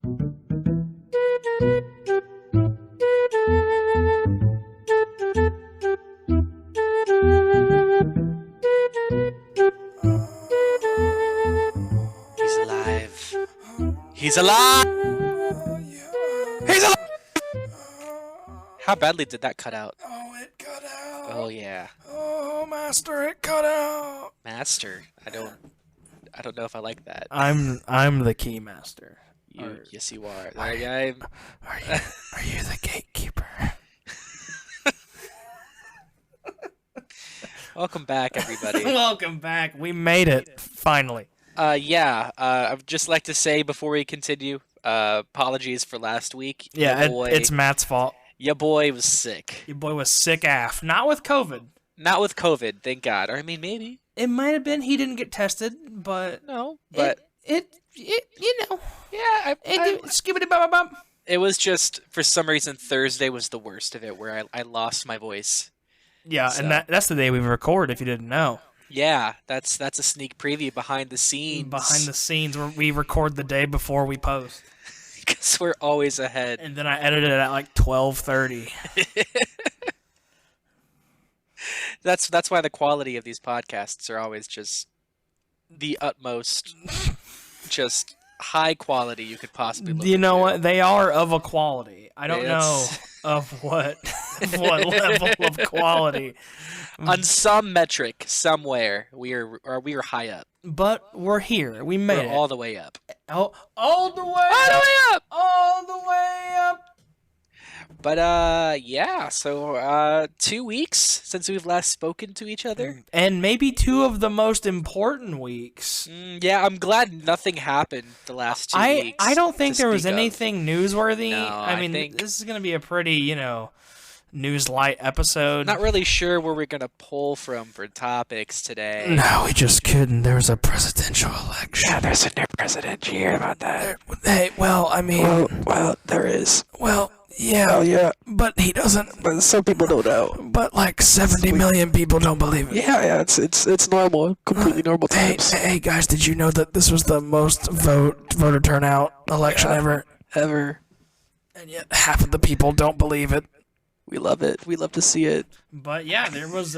He's alive. He's alive! He's alive! How badly did that cut out? Oh, it cut out. Oh yeah. Oh, master, it cut out. Master. I don't know if I like that. I'm the key master. Yes you are. Are you the gatekeeper? Welcome back, everybody. Welcome back. We made it finally. I'd just like to say before we continue, apologies for last week. Yeah, it's Matt's fault. Your boy was sick. Your boy was sick AF. Not with COVID. Not with COVID, thank God. Or I mean, maybe. It might have been. He didn't get tested, but no. But it you know. Yeah, Skibbity-bop-bop-bop. It was just for some reason Thursday was the worst of it, where I lost my voice. Yeah, so. And that's the day we record. If you didn't know. Yeah, that's a sneak preview behind the scenes. Behind the scenes, where we record the day before we post. Because we're always ahead. And then I edited it at like 12:30. That's why the quality of these podcasts are always just the utmost, just high quality you could possibly look You know into. what? They are of a quality. I don't know of what level of quality. On some metric, somewhere, we are high up. But we're here. We made it. All the way up. All the way up! All the way up! But, yeah, so, 2 weeks since we've last spoken to each other. And maybe 2 of the most important weeks. Yeah, I'm glad nothing happened the last 2 weeks. I don't think there was anything newsworthy. No, I mean, this is going to be a pretty, news light episode. Not really sure where we're going to pull from for topics today. No, we just couldn't. There was a presidential election. Yeah, there's a new president. Did you hear about that? Hey, well, I mean... Well, there is. Well, yeah. Oh, yeah. But he doesn't... But some people don't know. But like 70 million people don't believe it. Yeah, it's normal. Completely normal times. Hey, guys, did you know that this was the most voter turnout election ever? Ever. And yet half of the people don't believe it. We love it. We love to see it. But yeah, there was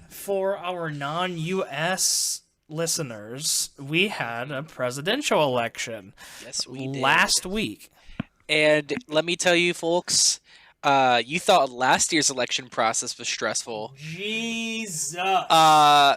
for our non-U.S. listeners, we had a presidential election. Yes, we did. Last week. And let me tell you, folks, you thought last year's election process was stressful. Jesus.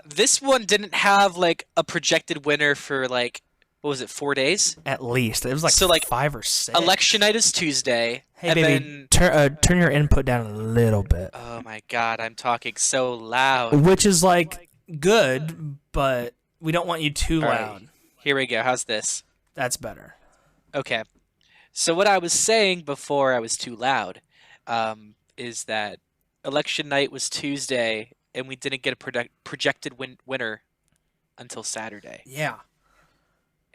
This one didn't have like a projected winner for like, what was it, 4 days? At least. It was like, so, like 5 or 6. Election night is Tuesday. Hey, and baby, then... turn your input down a little bit. Oh, my God. I'm talking so loud. Which is, like, good, but we don't want you too loud. Right. Here we go. How's this? That's better. Okay. So what I was saying before I was too loud is that election night was Tuesday, and we didn't get a projected winner until Saturday. Yeah.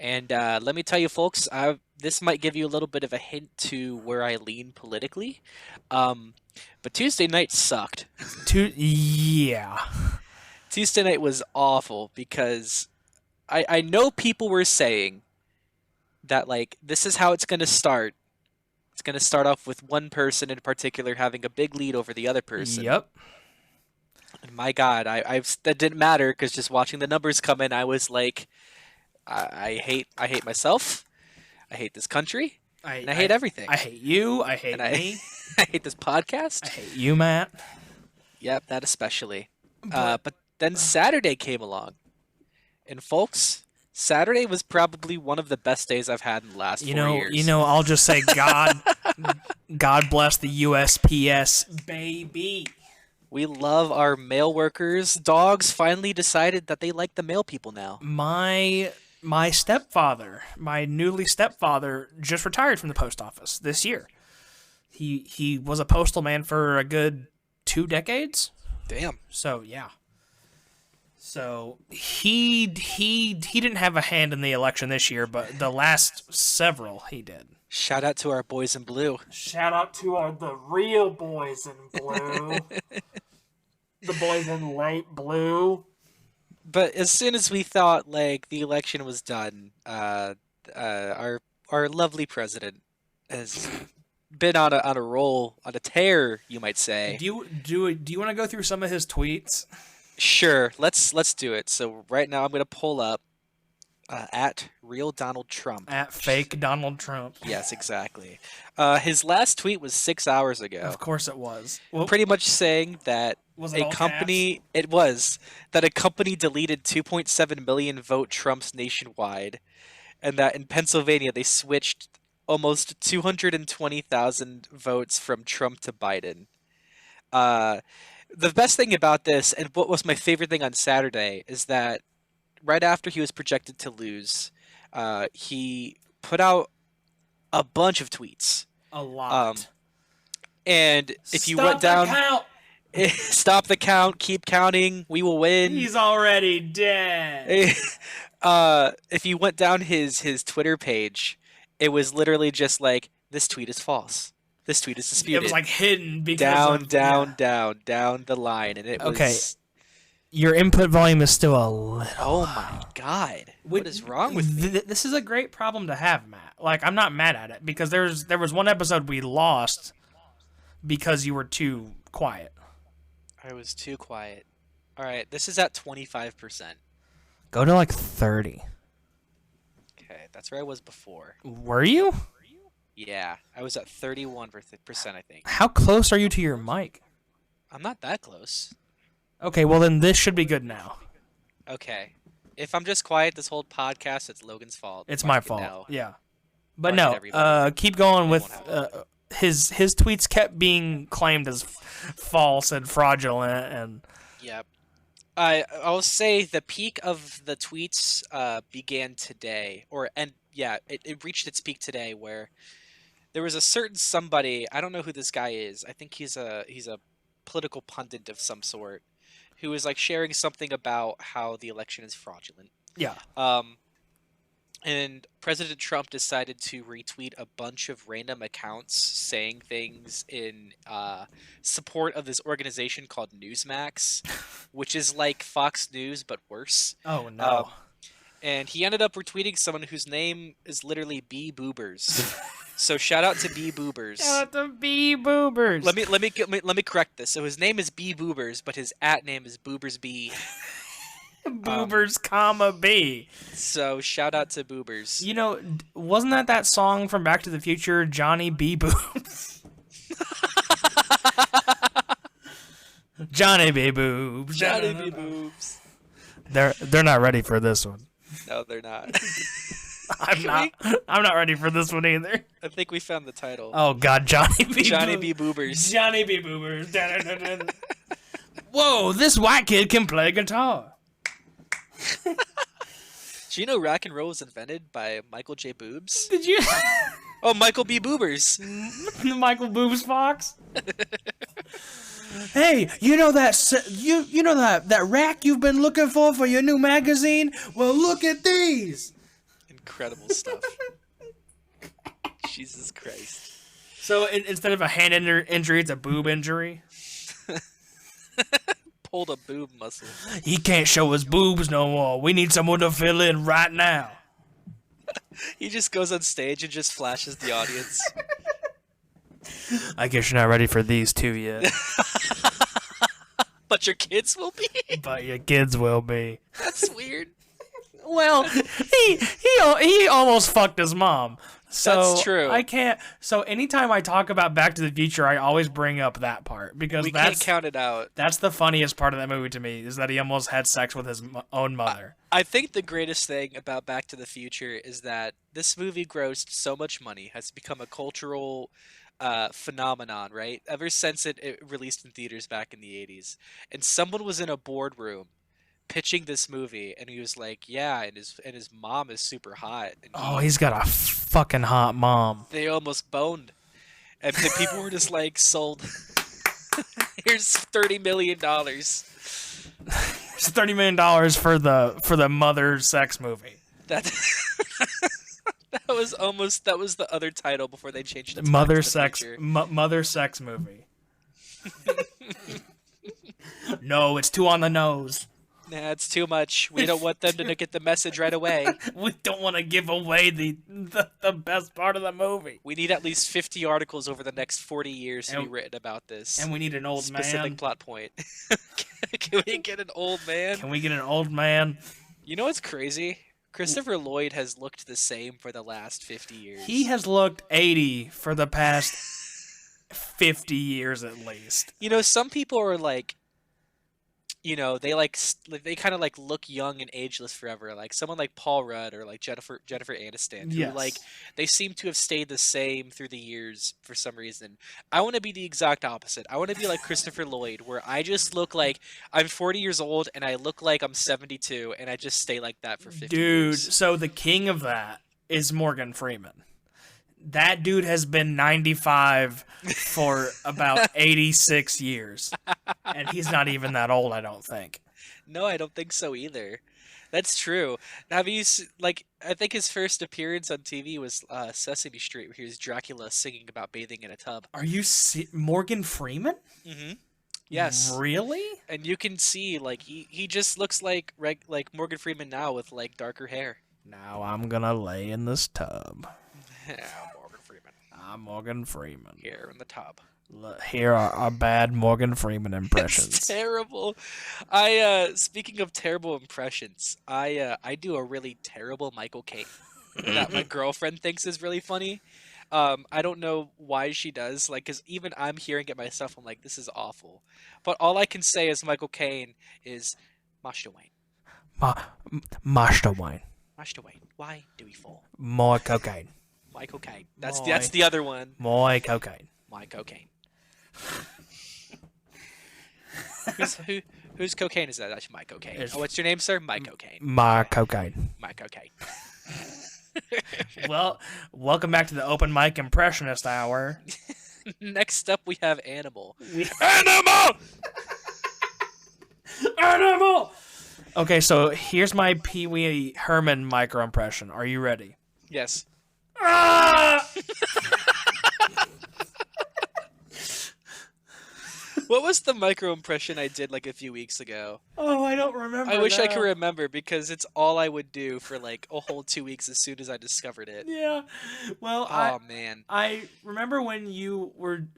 And let me tell you, folks, this might give you a little bit of a hint to where I lean politically. But Tuesday night sucked. Yeah. Tuesday night was awful because I know people were saying that, like, this is how it's going to start. It's going to start off with one person in particular having a big lead over the other person. Yep. And my God, that didn't matter because just watching the numbers come in, I was like... I hate myself. I hate this country. I hate everything. I hate you. I hate me. I hate this podcast. I hate you, Matt. Yep, that especially. But then Saturday came along. And folks, Saturday was probably one of the best days I've had in the last 4 years. I'll just say God bless the USPS, baby. We love our mail workers. Dogs finally decided that they like the mail people now. My stepfather, my newly stepfather, just retired from the post office this year. He was a postal man for a good 2 decades. Damn. So yeah. So he didn't have a hand in the election this year, but the last several he did. Shout out to our boys in blue. Shout out to the real boys in blue. The boys in light blue. But as soon as we thought like the election was done, our our lovely president has been on a roll, on a tear, you might say. Do you want to go through some of his tweets? Sure, let's do it. So right now I'm gonna pull up at real Donald Trump. At fake Donald Trump. Yes, exactly. His last tweet was 6 hours ago, Of course it was. Well, pretty much saying that was it all it was that a company deleted 2.7 million vote Trumps nationwide, and that in Pennsylvania they switched almost 220,000 votes from Trump to Biden. Uh, the best thing about this, and what was my favorite thing on Saturday, is that right after he was projected to lose, he put out a bunch of tweets. A lot. And if you Stop went down, the count. stop the count, keep counting, we will win. He's already dead. If you went down his Twitter page, it was literally just like, this tweet is false. This tweet is disputed. It was like hidden because down the line, and it Okay. was. Your input volume is still a little. Oh my god! What is wrong with me? This is a great problem to have, Matt. Like, I'm not mad at it because there was one episode we lost because you were too quiet. I was too quiet. All right, this is at 25%. Go to like 30. Okay, that's where I was before. Were you? Yeah, I was at 31%, I think. How close are you to your mic? I'm not that close. Okay, well then this should be good now. Okay. If I'm just quiet this whole podcast, it's Logan's fault. It's Mark my it fault. now. Yeah. But Mark it, no, everybody. keep going They with won't have his tweets kept being claimed as false and fraudulent and Yep. I'll say the peak of the tweets began today, it reached its peak today, where there was a certain somebody. I don't know who this guy is. I think he's a political pundit of some sort, who was like sharing something about how the election is fraudulent. yeah. And President Trump decided to retweet a bunch of random accounts saying things in support of this organization called Newsmax, which is like Fox News but worse. Oh no. And he ended up retweeting someone whose name is literally B Boobers. So shout out to B Boobers. Shout out to B Boobers. Let me correct this. So his name is B Boobers, but his at name is Boobers B. Boobers, comma B. So shout out to Boobers. You know, wasn't that song from Back to the Future, Johnny B. Boobs? Johnny B. Boobs. Johnny B Boobs. They're not ready for this one. No, they're not. I'm not ready for this one either. I think we found the title. Oh God, Johnny B. Johnny Boobs. B Boobers. Johnny B. Boobers. Da-da-da-da. Whoa, this white kid can play guitar. Do you know rock and roll was invented by Michael J. Boobs? Did you? Oh, Michael B. Boobers. The Michael Boobs Fox. Hey, you know that you know that rack you've been looking for your new magazine? Well, look at these. Incredible stuff. Jesus Christ. So instead of a hand injury, it's a boob injury. Pulled a boob muscle. He can't show his boobs no more. We need someone to fill in right now. He just goes on stage and just flashes the audience. I guess you're not ready for these two yet. But your kids will be? But your kids will be. That's weird. Well, he almost fucked his mom. So That's true. I can't. So anytime I talk about Back to the Future, I always bring up that part because We can't count it out. that's the funniest part of that movie to me is that he almost had sex with his own mother. I think the greatest thing about Back to the Future is that this movie grossed so much money, has become a cultural phenomenon, right? Ever since it released in theaters back in the 80s. And someone was in a boardroom pitching this movie, and he was like, yeah, and his mom is super hot. And He's got a fucking hot mom. they almost boned. And the people were just like, sold. Here's $30 million. It's $30 million for the mother sex movie. That that was the other title before they changed it to Mother Back to the sex Future. mother sex movie. No, it's too on the nose. Nah, it's too much. We don't want them to get the message right away. We don't want to give away the best part of the movie. We need at least 50 articles over the next 40 years to be And- written about this. And we need an old specific man. plot point. Can we get an old man? Can we get an old man? You know what's crazy? Christopher Lloyd has looked the same for the last 50 years. He has looked 80 for the past 50 years at least. You know, some people are like, you know, they kind of like look young and ageless forever. Like someone like Paul Rudd or like Jennifer Aniston, who Yes. like they seem to have stayed the same through the years for some reason. I want to be the exact opposite. I want to be like Christopher Lloyd, where I just look like I'm 40 years old and I look like I'm 72, and I just stay like that for 50 Dude, years. so the king of that is Morgan Freeman. That dude has been 95 for about 86 years. And he's not even that old, I don't think. No, I don't think so either. That's true. Have you like? I think his first appearance on TV was Sesame Street, where he was Dracula singing about bathing in a tub. Are you Morgan Freeman? Mm-hmm. Yes. Really? And you can see like he just looks like Morgan Freeman now with like darker hair. Now I'm gonna lay in this tub. Yeah, Morgan Freeman I'm Morgan Freeman. here in the tub. Here are our bad Morgan Freeman It's impressions. terrible. Speaking of terrible impressions, I do a really terrible Michael Caine that my girlfriend thinks is really funny. I don't know why she does, like, because even I'm hearing it myself, I'm like, this is awful. But all I can say as Michael Caine is, Master Wayne, Master Wayne. Master Wayne, why do we fall? More cocaine. Michael Caine. That's Moi. the other one. More cocaine. My cocaine. Whose cocaine is that? That's my cocaine. It's- Oh, what's your name, sir? My cocaine. My cocaine. My cocaine. Well, welcome back to the open mic impressionist hour. Next up, we have Animal. Animal! Animal! Okay, so here's my Pee Wee Herman micro impression. Are you ready? Yes. Ah! What was the micro impression I did like a few weeks ago? Oh, I don't remember. I wish I now. could remember because it's all I would do for like a whole 2 weeks as soon as I discovered it. Yeah. Well, Oh man. I remember when you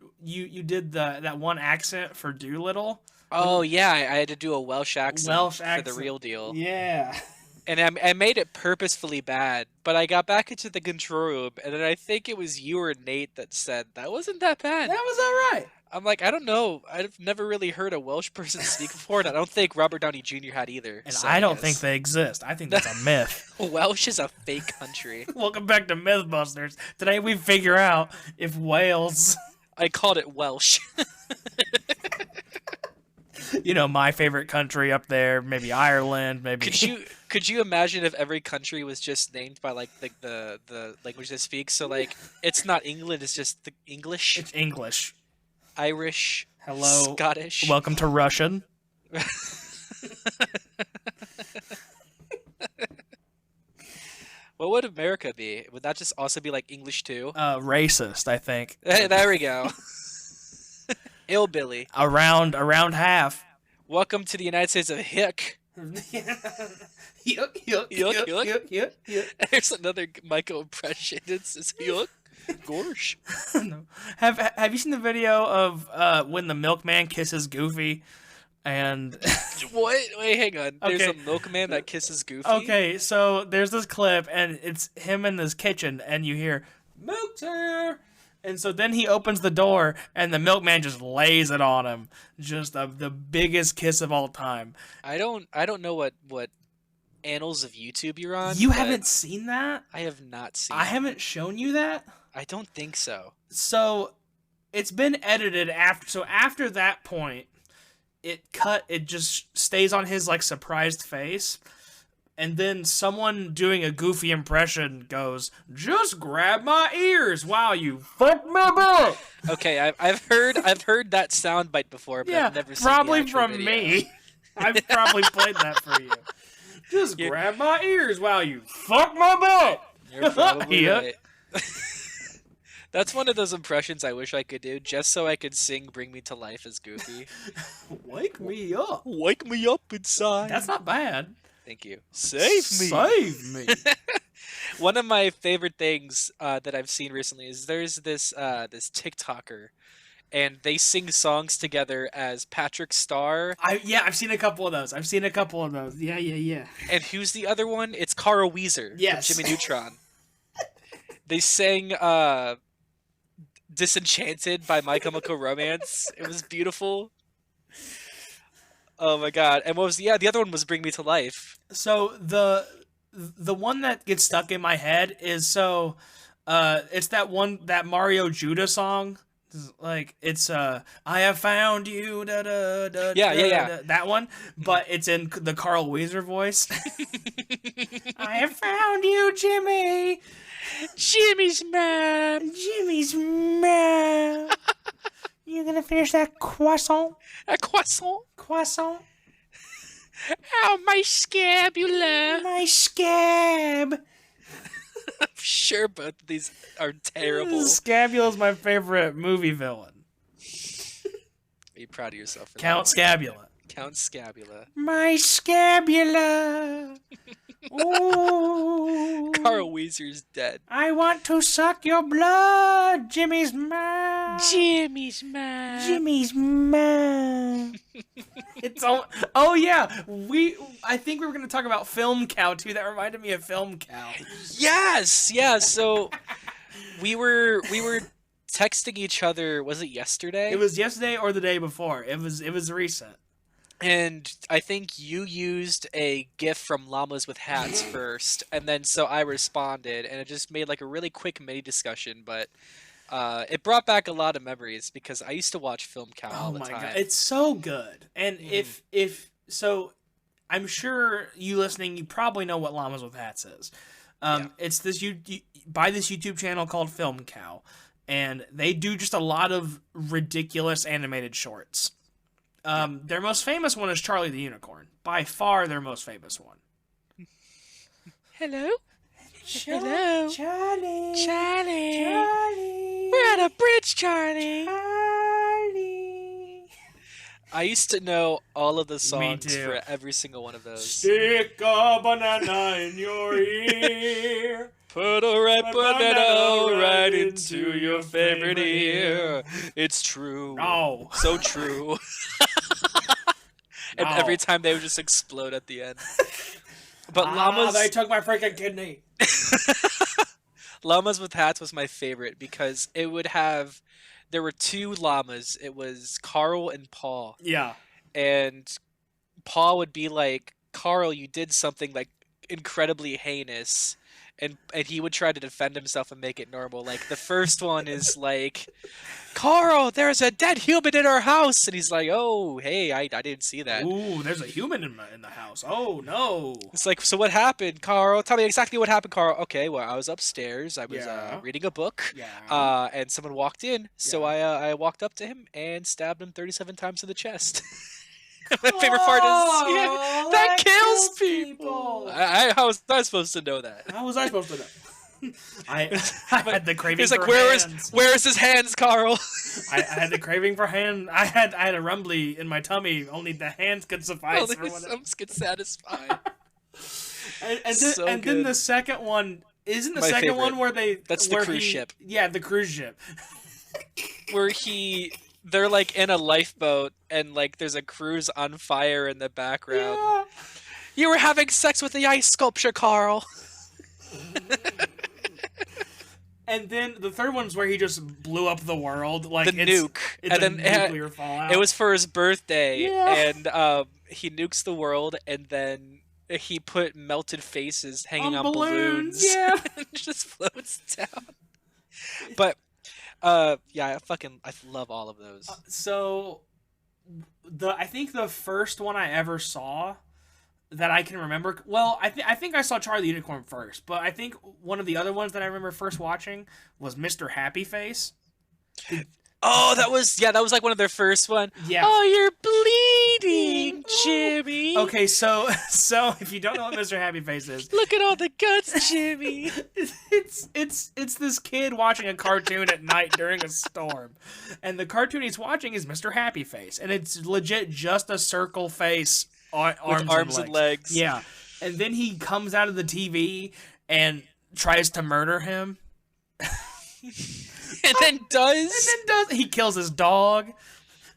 did that one accent for Doolittle. Oh yeah, I had to do a Welsh accent Welsh for accent. the real deal. Yeah. And I made it purposefully bad, but I got back into the control room, and then I think it was you or Nate that said, that wasn't that bad. That was all right. I'm like, I don't know. I've never really heard a Welsh person speak before, and I don't think Robert Downey Jr. had either. And so I don't guess. think they exist. I think that's a myth. Welsh is a fake country. Welcome back to Mythbusters. Today we figure out if Wales, I called it Welsh. my favorite country up there, maybe Ireland, maybe. Could you imagine if every country was just named by like the language they speak? So like it's not England, it's just the English, It's English. Irish, Hello. Scottish. Welcome to Russian. What would America be? Would that just also be like English too? Racist, I think. Hey, there we go. Hillbilly. Around half. Welcome to the United States of Hick. Yuck. There's another Michael impression. It's Yuck. Gorsh. No. Have you seen the video of when the milkman kisses Goofy? And What? Wait, hang on. There's Okay. a milkman that kisses Goofy? okay, so there's this clip, and it's him in this kitchen, and you hear "Milk's here," and so then he opens the door, and the milkman just lays it on him, just the biggest kiss of all time. I don't know what annals of YouTube you're on. You but haven't seen that? I have not seen I it. haven't shown you that. I don't think so. So it's been edited after. So after that point, it just stays on his like surprised face, and then someone doing a Goofy impression goes, "Just grab my ears while you fuck my butt." Okay, I've heard that soundbite before, but Yeah, I've never seen probably the actual from video. me. I've probably played that for you. Just You're- grab my ears while you fuck my butt. You're probably Yeah. right. That's one of those impressions I wish I could do, just so I could sing "Bring Me to Life" as Goofy. Wake me up. Wake me up inside. That's not bad. Thank you. Save me. Save me. One of my favorite things that I've seen recently is there's this TikToker, and they sing songs together as Patrick Starr. I've seen a couple of those. Yeah. And who's the other one? It's Carl Weezer Yes. from Jimmy Neutron. They sang Disenchanted by My Chemical Romance. It was beautiful. Oh my god. And what was the other one was Bring Me to Life. So the one that gets stuck in my head is it's that Mario Judah song. Like it's I have found you Yeah. that one, but it's in the Carl Weezer voice. I have found you, Jimmy. Jimmy's mom. Jimmy's mom. You gonna finish that croissant? A croissant. Croissant? Oh, my scabula. My scab. I'm sure both of these are terrible. Scabula's my favorite movie villain. Are you proud of yourself? For Count that one? Scabula. Count Scabula. My scabula. Ooh. Carl Weezer's dead. I want to suck your blood, Jimmy's mom. Jimmy's mom. Jimmy's mom. It's all. Oh yeah, I think we were gonna talk about FilmCow too. That reminded me of FilmCow. Yes, yeah. So we were texting each other. Was it yesterday? It was yesterday or the day before. It was recent. And I think you used a GIF from Llamas with Hats first, and then so I responded, and it just made like a really quick mini discussion, but it brought back a lot of memories because I used to watch FilmCow all the time. God, it's so good. And if so, I'm sure you listening, you probably know what Llamas with Hats is. It's this by this YouTube channel called FilmCow, and they do just a lot of ridiculous animated shorts. Their most famous one is Charlie the Unicorn. By far their most famous one. Hello? Hello? Charlie. Charlie. We're at a bridge, Charlie. Charlie. I used to know all of the songs too. for every single one of those. Stick a banana in your ear. Put a red banana right into your favorite ear. It's true. No. So true. And every time they would just explode at the end. But Llamas... They took my freaking kidney. Llamas with Hats was my favorite because it would have... There were two llamas. It was Carl and Paul. Yeah. And Paul would be like, Carl, you did something like incredibly heinous. And he would try to defend himself and make it normal. Like, the first one is like, Carl, there's a dead human in our house. And he's like, oh, hey, I didn't see that. Ooh, there's a human in the house. Oh, no. It's like, so what happened, Carl? Tell me exactly what happened, Carl. Okay, well, I was upstairs. I was reading a book. Yeah. And someone walked in. So I walked up to him and stabbed him 37 times in the chest. My favorite part is that kills people. How was I supposed to know that? How was I supposed to know? I had the craving. He's like, for hands. Where is his hands, Carl? I had the craving for hand. I had a rumbly in my tummy. Only the hands could suffice. Only his thumbs could satisfy. Then the second one isn't the second one where that's the cruise ship. Yeah, the cruise ship. Where they're like in a lifeboat and like there's a cruise on fire in the background. Yeah. You were having sex with the ice sculpture, Carl. And then the third one's where he just blew up the world, like the nuke, it's and then nuclear fallout. It was for his birthday, and he nukes the world, and then he put melted faces hanging on balloons. Yeah, and it just floats down. But I love all of those. So I think the first one I ever saw that I can remember, well, I think I saw Charlie the Unicorn first, but I think one of the other ones that I remember first watching was Mr. Happy Face. Oh, that was like one of their first one. Yeah. Oh, you're bleeding, Jimmy. Okay, so if you don't know what Mr. Happy Face is, Look at all the guts, Jimmy. it's this kid watching a cartoon at night during a storm, and the cartoon he's watching is Mr. Happy Face, and it's legit just a circle face, With arms and legs. Yeah, and then he comes out of the TV and tries to murder him, And then he kills his dog.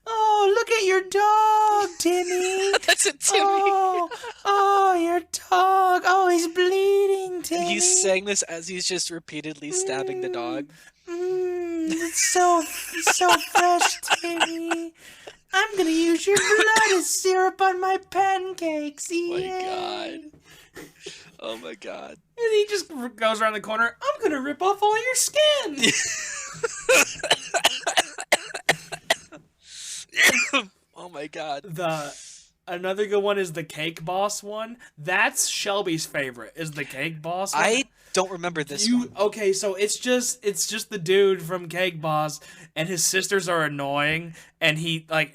Oh, look at your dog, Timmy. That's a Timmy. Oh, your dog. Oh, he's bleeding, Timmy. And he's saying this as he's just repeatedly stabbing the dog. It's so fresh, Timmy. I'm gonna use your blood as syrup on my pancakes. Oh my god. Oh my god. And he just goes around the corner. I'm gonna rip off all your skin. Oh my god. Another good one is the Cake Boss one. That's Shelby's favorite. Is the Cake Boss one. I don't remember this one. Okay, so it's just the dude from Cake Boss, and his sisters are annoying, and he and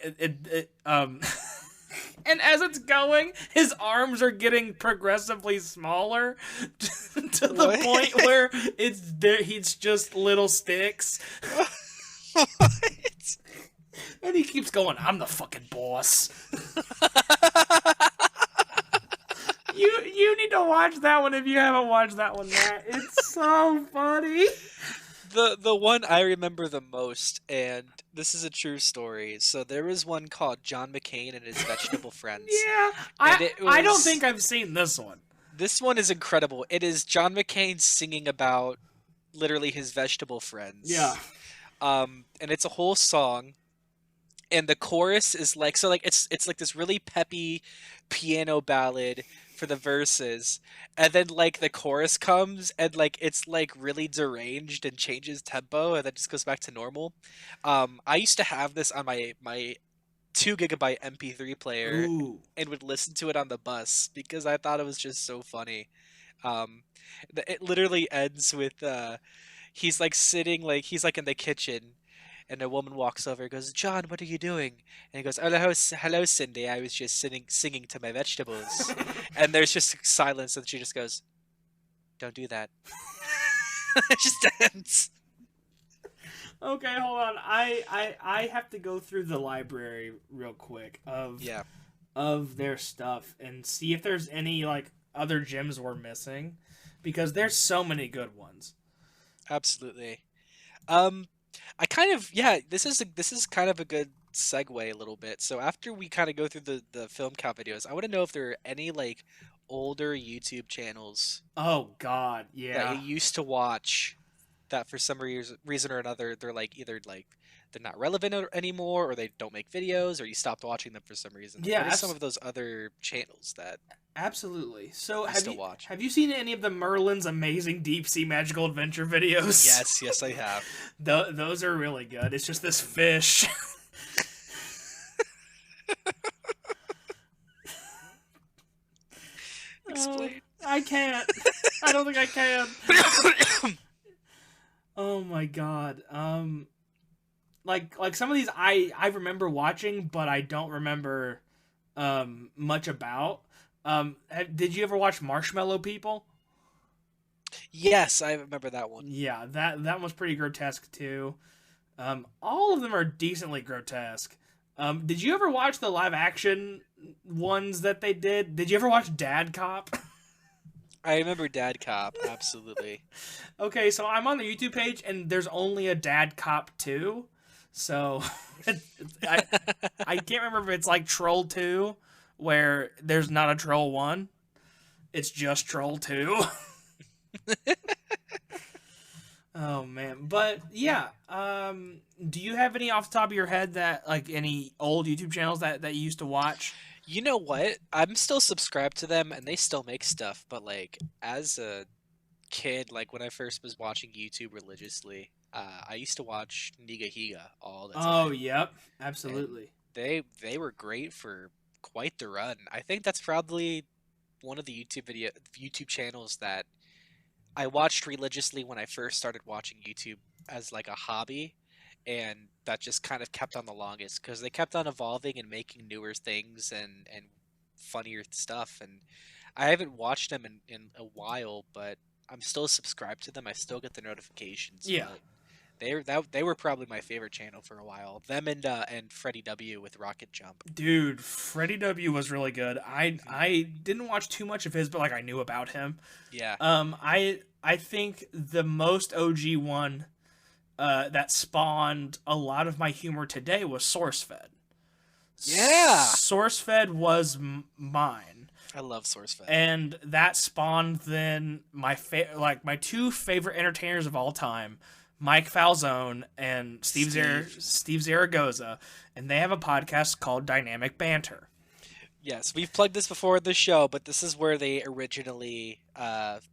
as it's going, his arms are getting progressively smaller to the point where he's just little sticks. What? And he keeps going, I'm the fucking boss. You need to watch that one if you haven't watched that one, Matt. It's so funny. The one I remember the most, and this is a true story. So there was one called John McCain and his Vegetable Friends. Yeah, I don't think I've seen this one. This one is incredible. It is John McCain singing about literally his vegetable friends. Yeah. And it's a whole song. And the chorus is like it's like this really peppy piano ballad for the verses, and then like the chorus comes and like it's like really deranged and changes tempo and then just goes back to normal. I used to have this on my 2 GB MP3 player. Ooh. And would listen to it on the bus because I thought it was just so funny. It literally ends with he's like sitting like he's like in the kitchen. And a woman walks over and goes, John, what are you doing? And he goes, hello, Cindy. I was just singing to my vegetables. And there's just silence, and she just goes, don't do that. It just ends. Okay, hold on. I have to go through the library real quick of their stuff and see if there's any like other gems we're missing, because there's so many good ones. Absolutely. I kind of this is kind of a good segue a little bit. So after we kind of go through the FilmCow videos, I want to know if there are any like older YouTube channels Oh God, yeah. that you used to watch that for some reason or another they're like either like they're not relevant anymore, or they don't make videos, or you stopped watching them for some reason. Yeah, What are some of those other channels that Absolutely. So watch? have you seen any of the Merlin's Amazing Deep Sea Magical Adventure videos? Yes, I have. Those are really good. It's just this fish. Explain. I can't. I don't think I can. Oh my god. Like some of these I remember watching, but I don't remember much about. Did you ever watch Marshmallow People? Yes, I remember that one. Yeah, that one's pretty grotesque too. All of them are decently grotesque. Did you ever watch the live action ones that they did? Did you ever watch Dad Cop? I remember Dad Cop, absolutely. Okay, so I'm on the YouTube page and there's only a Dad Cop 2. So I can't remember if it's like Troll 2 where there's not a Troll 1. It's just Troll 2. Oh man. But yeah, do you have any off the top of your head that like any old YouTube channels that you used to watch? You know what? I'm still subscribed to them and they still make stuff, but like as a kid, like when I first was watching YouTube religiously, I used to watch Niga Higa all the time. Oh, yep. Absolutely. And they were great for quite the run. I think that's probably one of the YouTube channels that I watched religiously when I first started watching YouTube as like a hobby, and that just kind of kept on the longest because they kept on evolving and making newer things and funnier stuff. And I haven't watched them in a while, but I'm still subscribed to them. I still get the notifications, Yeah. but they were probably my favorite channel for a while. Them and Freddie W with Rocket Jump. Dude, Freddie W was really good. I Mhm. I didn't watch too much of his, but like I knew about him. Yeah. I think the most OG one that spawned a lot of my humor today was SourceFed. Yeah. SourceFed was mine, I love SourceFed. and that spawned then my two favorite entertainers of all time, Mike Falzone and Steve Zaragoza, and they have a podcast called Dynamic Banter. Yes, we've plugged this before in the show, but this is where they originally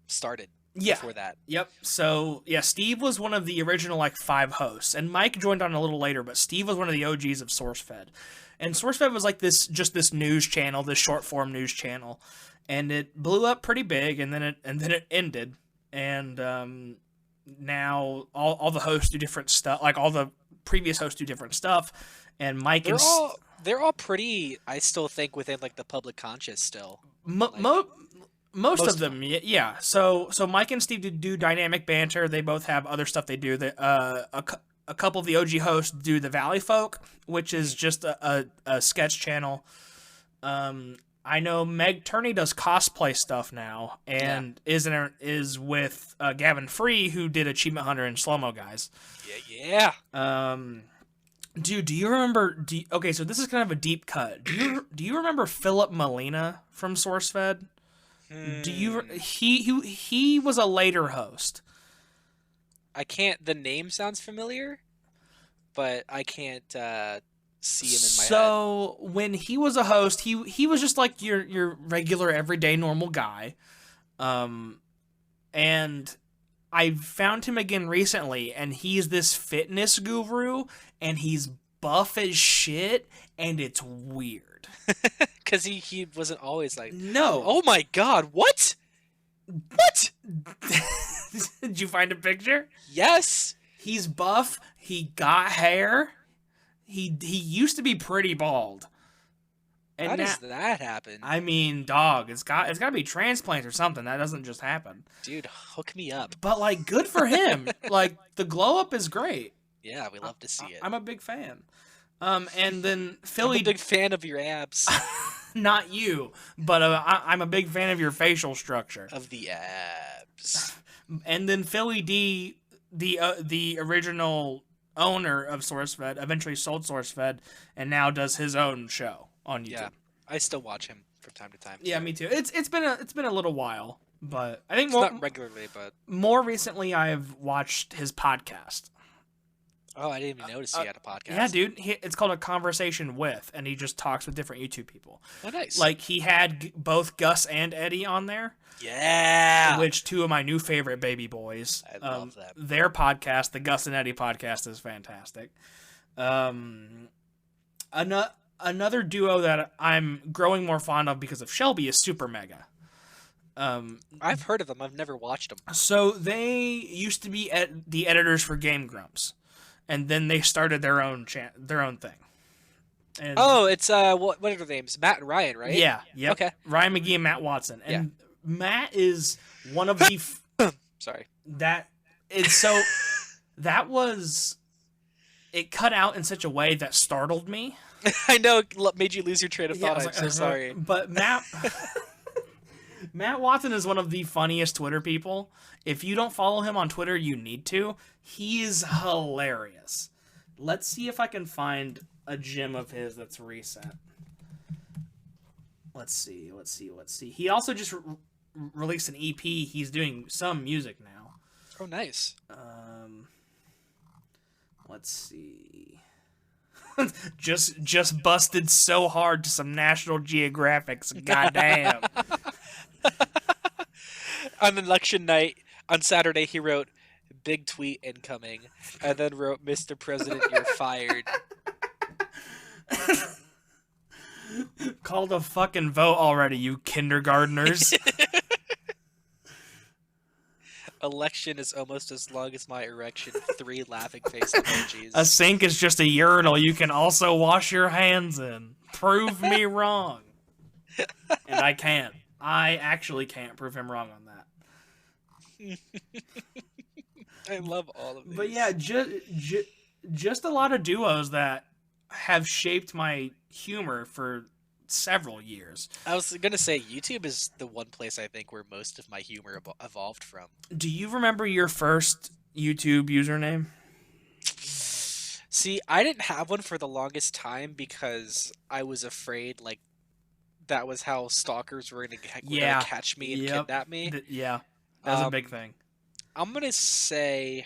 started. Yeah. Before that. Yep. So yeah, Steve was one of the original like 5 hosts, and Mike joined on a little later, but Steve was one of the OGs of SourceFed. And SourceFed was like this news channel, this short form news channel, and it blew up pretty big, and then it ended, and now all the hosts do different stuff, like all the previous hosts do different stuff, and They're all pretty, I still think, within like the public conscious still. Most Most of them, yeah. So Mike and Steve do Dynamic Banter. They both have other stuff they do. A couple of the OG hosts do the Valley Folk, which is just a sketch channel. I know Meg Turney does cosplay stuff now, and is with Gavin Free, who did Achievement Hunter and Slow Mo Guys. Yeah. Dude, do you remember? Okay, so this is kind of a deep cut. Do you remember Philip Molina from SourceFed? Do you? He was a later host. I can't. The name sounds familiar, but I can't see him in my head. So when he was a host, he was just like your regular everyday normal guy, and I found him again recently, and he's this fitness guru, and he's buff as shit, and it's weird. Because he wasn't always like. No. Oh my god! What? What? Did you find a picture? Yes. He's buff. He got hair. He used to be pretty bald. And how does that happen? I mean, dog, it's got to be transplants or something. That doesn't just happen. Dude, hook me up. But like, good for him. Like, the glow up is great. Yeah, we love to see it. I'm a big fan. And then Philly, I'm a big fan of your abs. not you, but I'm a big fan of your facial structure. Of the abs. And then Philly D, the original owner of SourceFed, eventually sold SourceFed, and now does his own show on YouTube. Yeah, I still watch him from time to time. Yeah, me too. It's been a little while, but I think not regularly, but more recently I've watched his podcast. Oh, I didn't even notice he had a podcast. Yeah, dude. It's called A Conversation With, and he just talks with different YouTube people. Oh, nice. Like, he had both Gus and Eddie on there. Yeah. Which, two of my new favorite baby boys. I love them. Their podcast, the Gus and Eddie podcast, is fantastic. Another duo that I'm growing more fond of because of Shelby is Super Mega. I've heard of them. I've never watched them. So they used to be the editors for Game Grumps, and then they started their own thing. And it's what are their names? Matt and Ryan, right? Yeah. Yep. Okay. Ryan McGee and Matt Watson, and Matt is one of the. Sorry. That was. It cut out in such a way that startled me. I know it made you lose your train of thought. I was I'm so sorry. But Matt Watson is one of the funniest Twitter people. If you don't follow him on Twitter, you need to. He's hilarious. Let's see if I can find a gem of his that's recent. Let's see. He also just released an EP. He's doing some music now. Oh, nice. Let's see. just busted so hard to some National Geographics. Goddamn. On election night, on Saturday, he wrote, "Big tweet incoming," and then wrote, "Mr. President, you're fired." Call the fucking vote already, you kindergartners. Election is almost as long as my erection. 3 laughing face A emojis. sink is just a urinal you can also wash your hands in. Prove me wrong. And I can't. I actually can't prove him wrong on that. I love all of But yeah, these. just a lot of duos that have shaped my humor for several years. I was gonna say YouTube is the one place I think where most of my humor evolved from. Do you remember your first YouTube username? See, I didn't have one for the longest time because I was afraid like that was how stalkers were gonna Yeah. catch me and Yep. kidnap me. Yeah. That's a big Um, thing. I'm gonna say,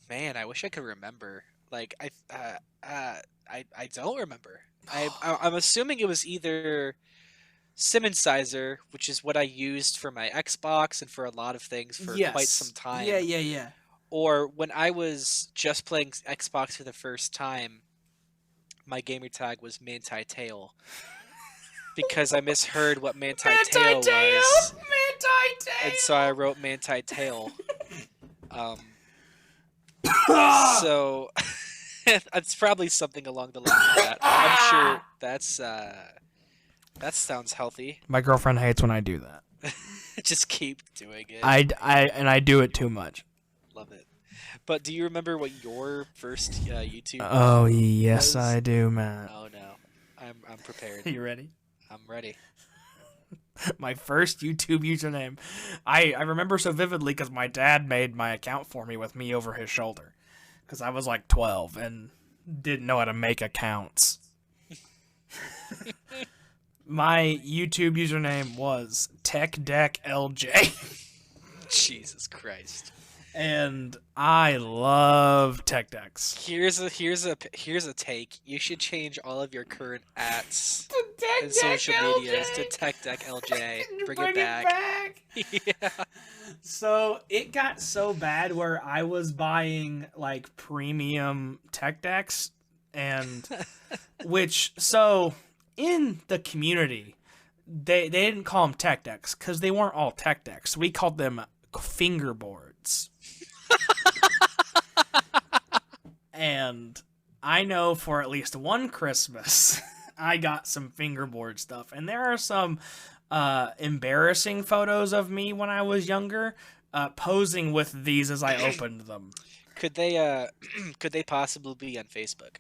man, I wish I could remember. Like I don't remember. I'm assuming it was either Simonsizer, which is what I used for my Xbox and for a lot of things for quite some Yes. Yeah, time, yeah, yeah. or when I was just playing Xbox for the first time, my gamer tag was Manti Tail because I misheard what Manti Manti Tail tail! was, Manti and so I tail! wrote Manti Tail. Um, so it's probably something along the lines of that. I'm sure that sounds healthy. My girlfriend hates when I do that. Just keep doing it. I do it too much. Love it. But do you remember what your first YouTube Oh yes, was? I do, Matt. Oh no, I'm prepared. You ready? I'm ready. My first YouTube username. I remember so vividly because my dad made my account for me with me over his shoulder. Because I was like 12 and didn't know how to make accounts. My YouTube username was TechDeckLJ. Jesus Christ. And I love tech decks. Here's a take. You should change all of your current @s and social medias to Tech Deck LJ. Bring it back. Yeah. So it got so bad where I was buying like premium tech decks and so in the community they didn't call them tech decks because they weren't all tech decks. We called them fingerboards. And I know for at least one Christmas, I got some fingerboard stuff. And there are some embarrassing photos of me when I was younger, posing with these as I opened them. Could they could they possibly be on Facebook?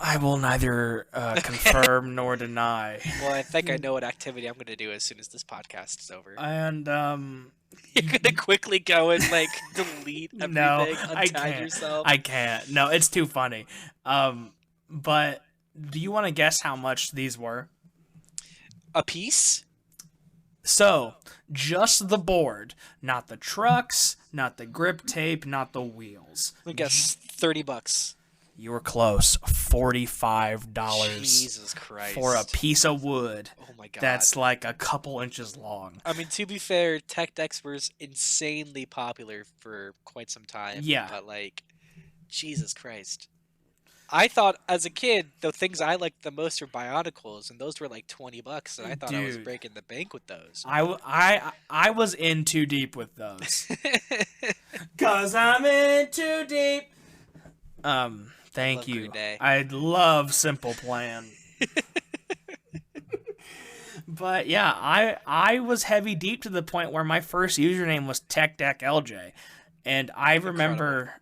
I will neither confirm nor deny. Well, I think I know what activity I'm going to do as soon as this podcast is over. And You're going to quickly go and like delete everything, no, untag I can't. yourself. I can't. No, it's too funny. But do you want to guess how much these were? A piece? So, just the board, not the trucks, not the grip tape, not the wheels. I guess $30. You were close. $45 Jesus Christ. for a piece of wood. Oh my god. That's like a couple inches long. I mean, to be fair, tech decks were insanely popular for quite some time. Yeah. But like, Jesus Christ. I thought as a kid, the things I liked the most were Bionicles, and those were like $20, and I thought I was Dude. breaking the bank with those. I was in too deep with those. 'Cause I'm in too deep. Thank love you. Green Day. I love Simple Plan. But yeah, I was heavy deep to the point where my first username was TechDeckLJ. And I remember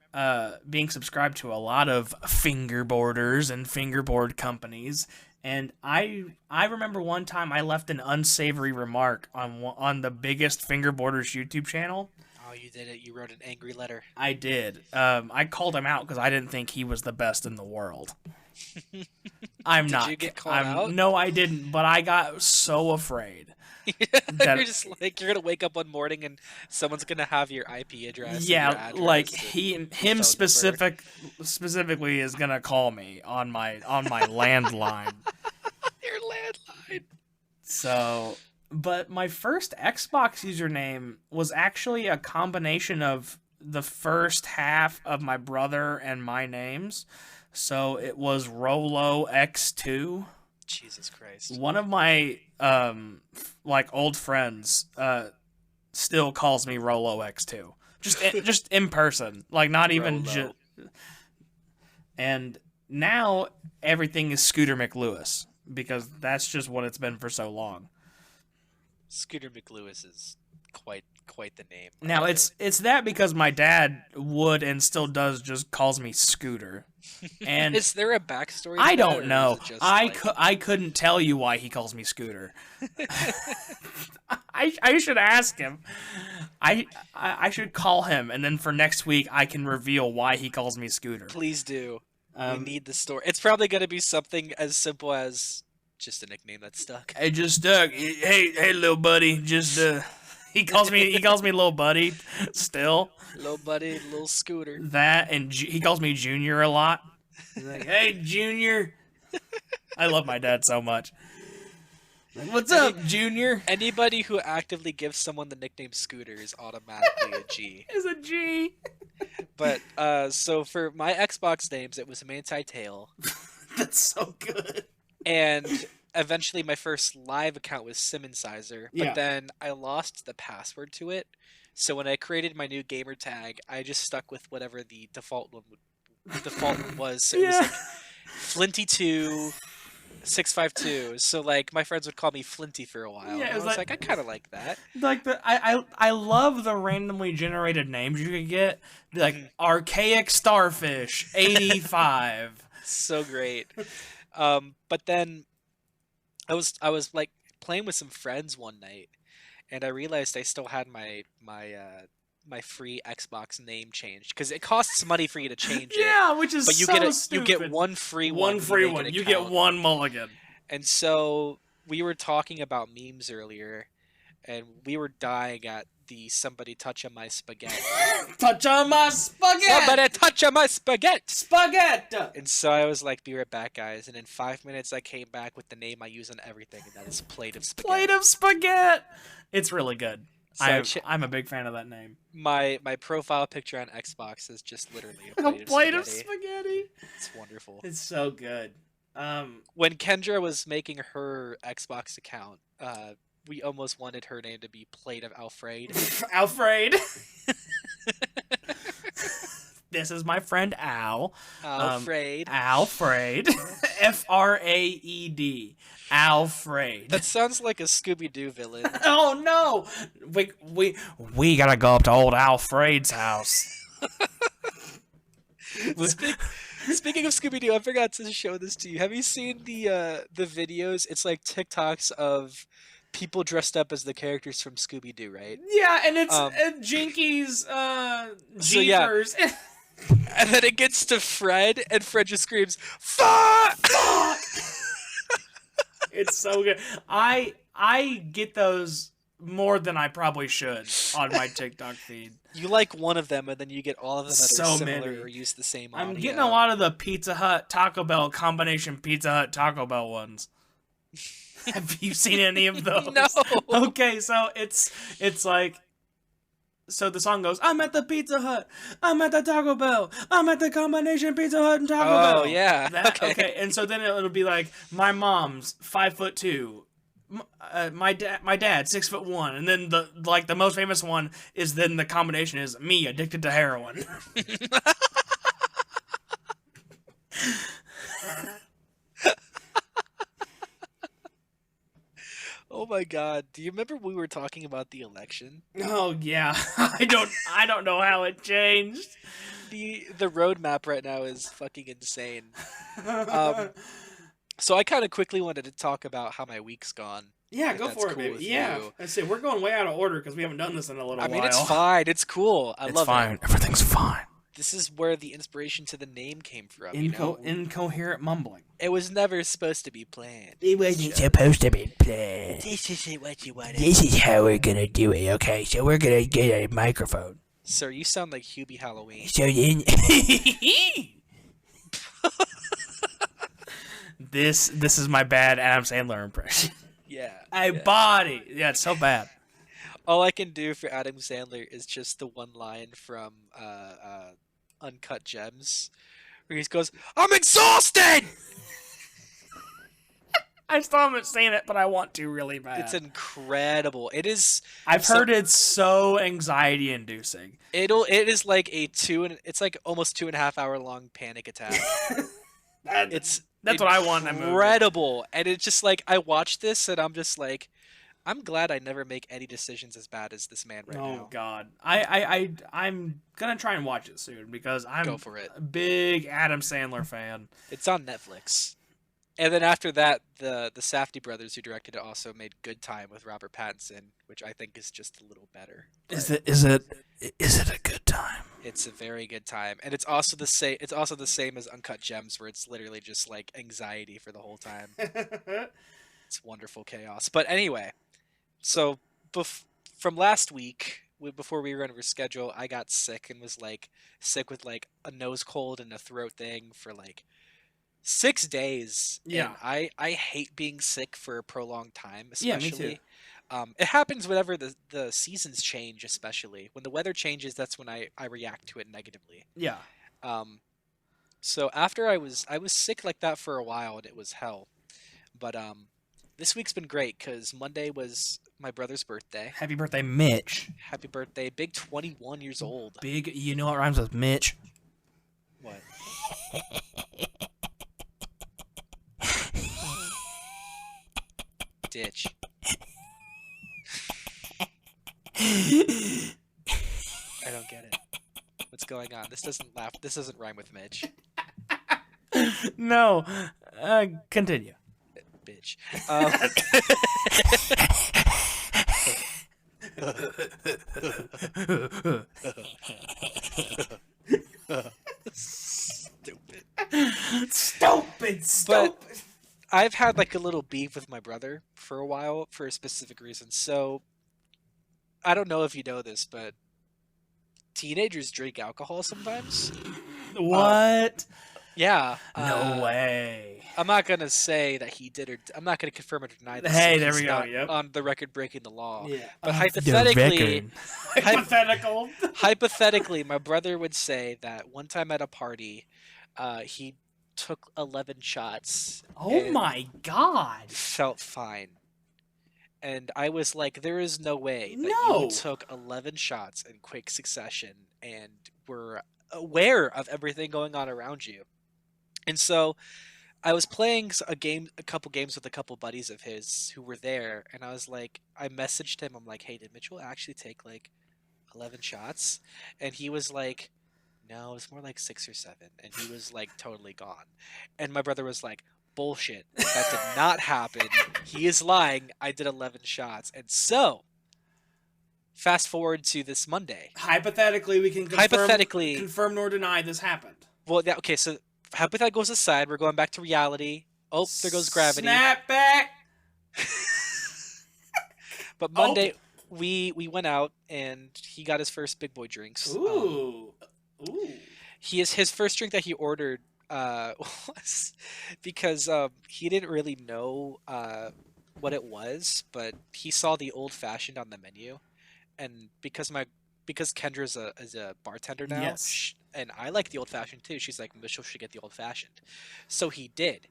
being subscribed to a lot of fingerboarders and fingerboard companies. And I remember one time I left an unsavory remark on the biggest fingerboarders YouTube channel. Oh, you did it. You wrote an angry letter. I did. I called him out because I didn't think he was the best in the world. I'm not. Did you get called out? No, I didn't. But I got so afraid. You're just like, you're gonna wake up one morning and someone's gonna have your IP address. and your Yeah, address like and him phone number. specifically is gonna call me on my landline. Your landline. So, but my first Xbox username was actually a combination of the first half of my brother and my names. So it was Rolo X2. Jesus Christ. One of my like old friends still calls me Rolo X2. Just in person, like not even just. Rolo. And now everything is Scooter McLewis because that's just what it's been for so long. Scooter McLewis is quite the name. I Now love it's that because my dad would and still does just calls me Scooter, it. and Is there a backstory to I that, don't or is know. it just I like I couldn't tell you why he calls me Scooter. I should ask him. I should call him, and then for next week I can reveal why he calls me Scooter. please do. We Um, need the story. It's probably gonna be something as simple as just a nickname that stuck. Hey, just hey, little buddy. Just he calls me little buddy. Still Little buddy, little Scooter. that, and he calls me Junior a lot. He's like, hey, Junior. I love my dad so much. Like, what's up, Junior? Anybody who actively gives someone the nickname Scooter is automatically a G. Is a G. But so for my Xbox names, it was Manti Tail, That's so good. and eventually my first live account was Simonsizer. But Yeah. then I lost the password to it, so when I created my new gamer tag, I just stuck with whatever the default one was. So it was Yeah. like Flinty2 652. So like my friends would call me Flinty for a while. Yeah, And it I was was like- like, I kind of like that. Like I love the randomly generated names you could get. Be like Archaic Starfish 85. So great. But then I was like playing with some friends one night, and I realized I still had my free Xbox name changed because it costs money for you to change it. Yeah, which is But you so get stupid. you get one free one. One when free you make one. an You get account. one mulligan. And so we were talking about memes earlier, and we were dying at the somebody touch on my spaghetti. Touch on my spaghetti. Somebody touch on my spaghetti. Spaghetti. And so I was like, be right back, guys. And in 5 minutes, I came back with the name I use on everything, and that is Plate of Spaghetti. Plate of spaghetti. It's really good. So I'm a big fan of that name. my profile picture on Xbox is just literally a A plate, plate of of spaghetti. spaghetti. It's wonderful. It's so good. When Kendra was making her Xbox account, we almost wanted her name to be Plate of Alfred. Alfred. This is my friend Al. Alfred. Alfred. Fraed. Alfred. That sounds like a Scooby-Doo villain. Oh no! We gotta go up to old Alfred's house. Speaking of Scooby-Doo, I forgot to show this to you. Have you seen the videos? It's like TikToks of people dressed up as the characters from Scooby-Doo, right? Yeah, and it's Um, Jinky's So, yeah. Jeepers. And then it gets to Fred, and Fred just screams, "Fuck!" It's so good. I get those more than I probably should on my TikTok feed. You like one of them, and then you get all of them that So are similar many. or use the same audio. I'm getting a lot of the Pizza Hut Taco Bell combination Pizza Hut Taco Bell ones. Have you seen any of those? No. Okay, so it's like, so the song goes, I'm at the Pizza Hut, I'm at the Taco Bell, I'm at the combination Pizza Hut and Taco Bell. Oh, yeah. That, Okay. and so then it'll be like, my mom's 5'2", my dad 6'1", and then the most famous one is then the combination is me addicted to heroin. Oh my god. Do you remember we were talking about the election? Oh yeah, I don't know how it changed. The roadmap right now is fucking insane. So I kind of quickly wanted to talk about how my week's gone. Yeah, if go that's for it, cool baby. with Yeah, you. I say we're going way out of order because we haven't done this in a little while. I mean, it's fine. It's cool. I love it. Everything's fine. This is where the inspiration to the name came from. You know? Incoherent mumbling. It was never supposed to be planned. It wasn't supposed to be planned. This isn't what you wanted. This is how we're gonna do it, okay? So we're gonna get a microphone. Sir, you sound like Hubie Halloween. So then, This is my bad Adam Sandler impression. Yeah. A body. Yeah, it's so bad. All I can do for Adam Sandler is just the one line from Uncut Gems, where he goes, "I'm exhausted." I still haven't seen it, but I want to really bad. It's incredible. It is. I've heard it's so anxiety inducing. It is like it's like almost 2.5 hour long panic attack. It's That's what I want in a movie. incredible, and it's just like I watched this and I'm just like, I'm glad I never make any decisions as bad as this man right now. Oh God, I'm gonna try and watch it soon because I'm Go for it. a big Adam Sandler fan. It's on Netflix. And then after that, the Safdie brothers who directed it also made Good Time with Robert Pattinson, which I think is just a little better. Is it a good time? It's a very good time, and it's also the same. It's also the same as Uncut Gems, where it's literally just like anxiety for the whole time. It's wonderful chaos. But anyway, so from last week, before we were on our schedule, I got sick and was like sick with like a nose cold and a throat thing for like 6 days. Yeah. And I hate being sick for a prolonged time, Yeah, especially. me too. It happens whenever the seasons change, especially when the weather changes. That's when I react to it negatively. Yeah. So after I was sick like that for a while, and it was hell. But this week's been great because Monday was my brother's birthday. Happy birthday, Mitch. Happy birthday, big 21 years old. Big. You know what rhymes with Mitch? What? Ditch. I don't get it. What's going on? This doesn't rhyme with Mitch. No. Continue. Bitch. Stupid. But I've had like a little beef with my brother for a while for a specific reason. So I don't know if you know this, but teenagers drink alcohol sometimes. What? Yeah. No way. I'm not gonna say that he did, or I'm not gonna confirm or deny this. Hey, so there he's we go. not Yep. On the record, breaking the law. Yeah. But hypothetically, Hypothetical. hypothetically, my brother would say that one time at a party, he took 11 shots. Oh and my God. Felt fine. And I was like, there is no way that No. you took 11 shots in quick succession and were aware of everything going on around you. And so I was playing a couple games with a couple buddies of his who were there, and I was like, I messaged him. I'm like, hey, did Mitchell actually take like 11 shots? And he was like, no, it's more like 6 or 7. And he was like totally gone. And my brother was like, bullshit. That did not happen. He is lying. I did 11 shots. And so, fast forward to this Monday. Hypothetically, we can confirm nor deny this happened. Well, yeah, okay, so hypothetical goes aside. We're going back to reality. Oh, there goes gravity. Snap back. But Monday, we went out, and he got his first big boy drinks. Ooh. His first drink that he ordered was because he didn't really know what it was, but he saw the old fashioned on the menu, and because Kendra is a bartender now, Yes. And I like the old fashioned too. She's like, Mitchell should get the old fashioned, so he did.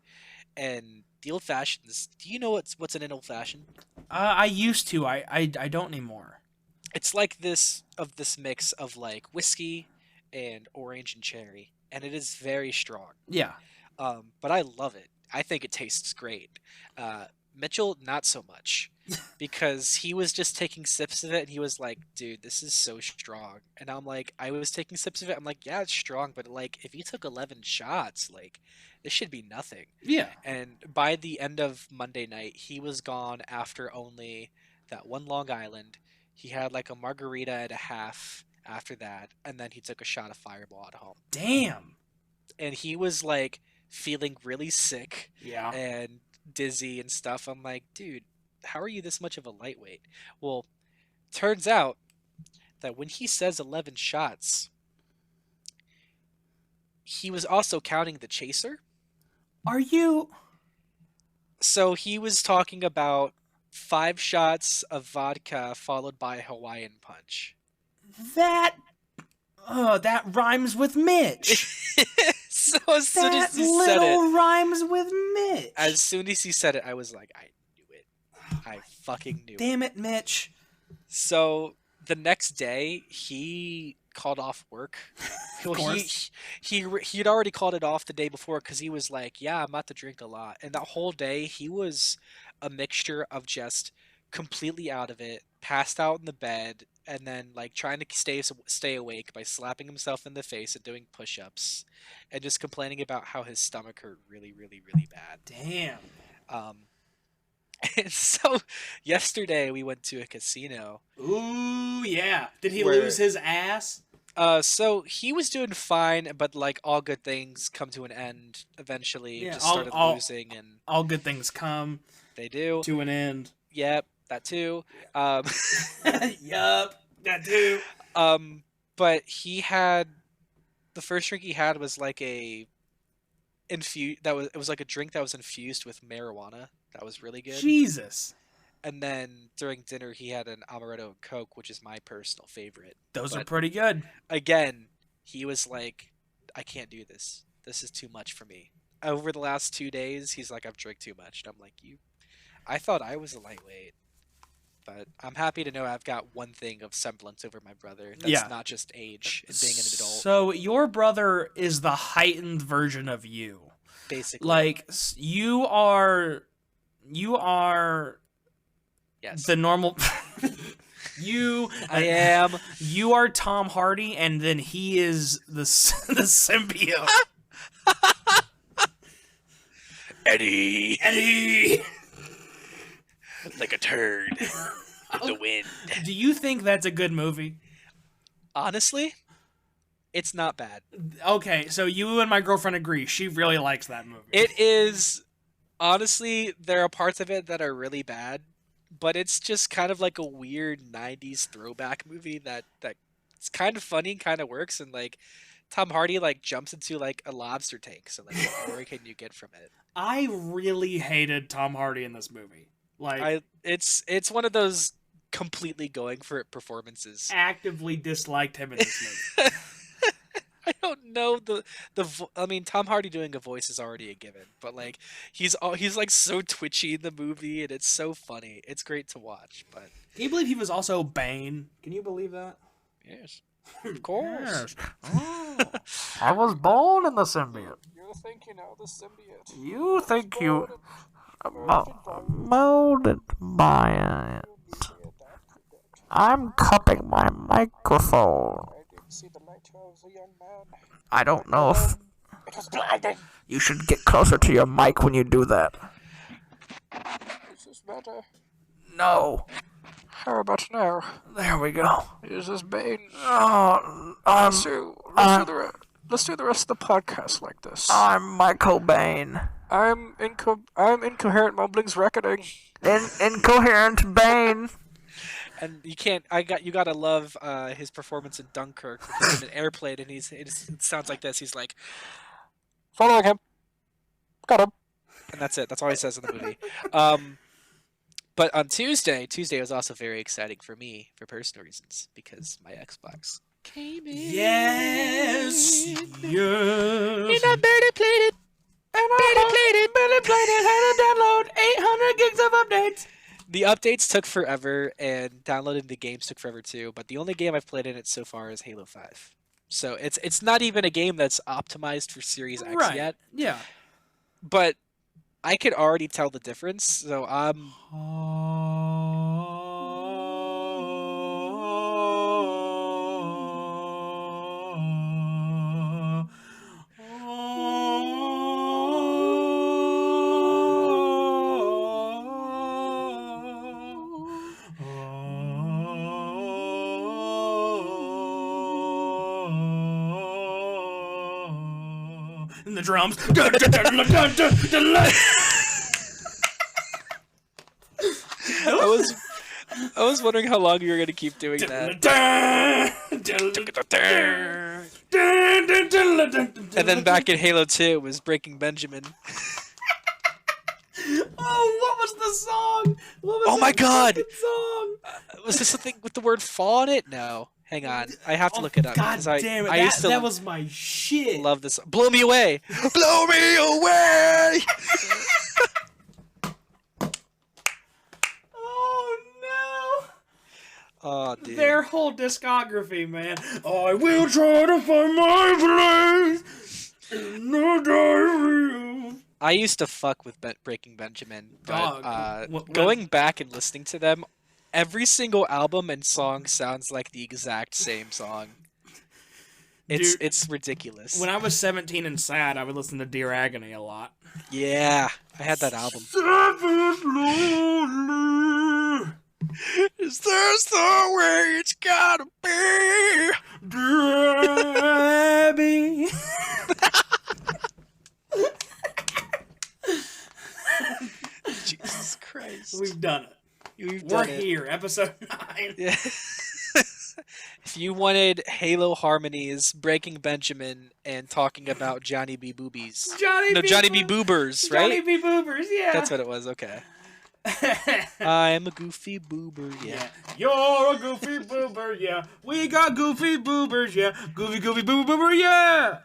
And the old fashions. Do you know what's in an old fashioned? I used to. I don't anymore. It's like this mix of like whiskey and orange and cherry, and it is very strong. Yeah. But I love it. I think it tastes great. Mitchell, not so much, because he was just taking sips of it, and he was like, "Dude, this is so strong." And I'm like, I was taking sips of it. I'm like, "Yeah, it's strong, but like, if you took 11 shots, like, this should be nothing." Yeah. And by the end of Monday night, he was gone after only that one Long Island. He had like a margarita and a half after that, and then he took a shot of Fireball at home. Damn. And he was like feeling really sick Yeah. and dizzy and stuff. I'm like, dude, how are you this much of a lightweight? Well, turns out that when he says 11 shots, he was also counting the chaser. Are you? So he was talking about 5 shots of vodka followed by Hawaiian punch. That rhymes with Mitch. So as soon That as he said little it, rhymes with Mitch. as soon as he said it, I was like, I knew it. I fucking knew it. Damn it, Mitch. So the next day, he called off work. Well, course. he'd already called it off the day before because he was like, "Yeah, I'm about to drink a lot," and that whole day he was a mixture of just completely out of it, passed out in the bed, and then like trying to stay awake by slapping himself in the face and doing push-ups, and just complaining about how his stomach hurt really, really, really bad. Damn. Um, and so yesterday we went to a casino. Ooh, yeah. Did he Where- lose his ass? So he was doing fine, but like all good things come to an end eventually. Yeah, Just started losing, and All good things come they do. to an end. Yep, that too. Um, Yup. That too. but he had the first drink he had was like it was like a drink that was infused with marijuana. That was really good. Jesus. And then during dinner he had an amaretto and Coke, which is my personal favorite. Those are But pretty good. again, he was like, I can't do this. This is too much for me. Over the last 2 days, he's like, I've drank too much. And I'm like, I thought I was a lightweight. But I'm happy to know I've got one thing of semblance over my brother. That's not just age and being an adult. So your brother is the heightened version of you. Basically. Like you are Yes. the normal I am. You are Tom Hardy, and then he is the symbiote. Eddie. Like a turd in the wind. Do you think that's a good movie? Honestly, it's not bad. Okay, so you and my girlfriend agree. She really likes that movie. It is, honestly, there are parts of it that are really bad, but it's just kind of like a weird 90s throwback movie that it's kind of funny and kind of works, and like Tom Hardy like jumps into like a lobster tank, so like what more can you get from it? I really hated Tom Hardy in this movie. Like It's one of those completely going for it performances. actively disliked him in this movie. I don't know I mean, Tom Hardy doing a voice is already a given, but like he's like so twitchy in the movie, and it's so funny. It's great to watch. But Can you believe he was also Bane? Can you believe that? yes, of course. Oh, I was born in the symbiote. You think you know the symbiote? You think you molded by it. I'm cupping my microphone. See the light of the young man. I don't know if It was blinding. you should get closer to your mic when you do that. Is this better? No. How about now? There we go. Is this Bane? Oh, Let's do the rest of the podcast like this. I'm Michael Bane. I'm incoherent mumbling's reckoning. Incoherent Bane. And you gotta love his performance in Dunkirk, because in an airplane, and it sounds like this. He's like, following him, got him, and that's it. That's all he says in the movie. But on Tuesday was also very exciting for me for personal reasons, because my Xbox came in. Yes. And I barely played it. Had to download 800 gigs of updates. The updates took forever, and downloading the games took forever too. But the only game I've played in it so far is Halo 5. So it's not even a game that's optimized for Series X yet. Yeah. But I could already tell the difference. So I'm And the drums. I was wondering how long you were gonna keep doing that. And then back in Halo 2, it was Breaking Benjamin. Oh, what was the song? What was Oh my that God! fucking song? Was this something with the word "fall" in it? No. Hang on, I have to look it up God because I damn it! I used to That was my shit. love this. Blow me away, blow me away. Oh no! Oh, dude. Their whole discography, man. I will try to find my place in the diary. I used to fuck with Breaking Benjamin, but Dog, going back and listening to them, every single album and song sounds like the exact same song. Dude, It's ridiculous. when I was 17 and sad, I would listen to Dear Agony a lot. Yeah, I had that album. Is this the way it's gotta be? Dear Abby. Jesus Christ. We've done it. We've We're done it. here, episode 9. Yeah. If you wanted Halo harmonies, Breaking Benjamin, and talking about Johnny B. Boobies. Johnny B. Boobers, right? Johnny B. Boobers, yeah. That's what it was, okay. I'm a goofy boober, yeah. You're a goofy boober, yeah. We got goofy boobers, yeah. Goofy boober, boober, yeah.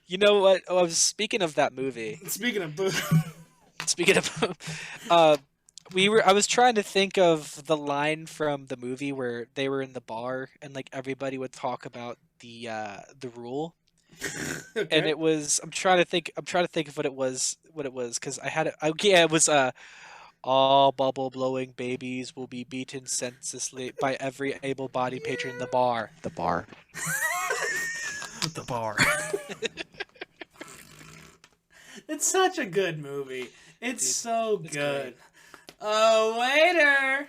You know what? Oh, I was speaking of that movie. Speaking of boob. Speaking of, I was trying to think of the line from the movie where they were in the bar and like everybody would talk about the rule, Okay. and it was I'm trying to think of what it was because I had it. Yeah, it was all bubble blowing babies will be beaten senselessly by every able-bodied patron in the bar. The bar. The bar. It's such a good movie. It's so it's good. Oh, waiter!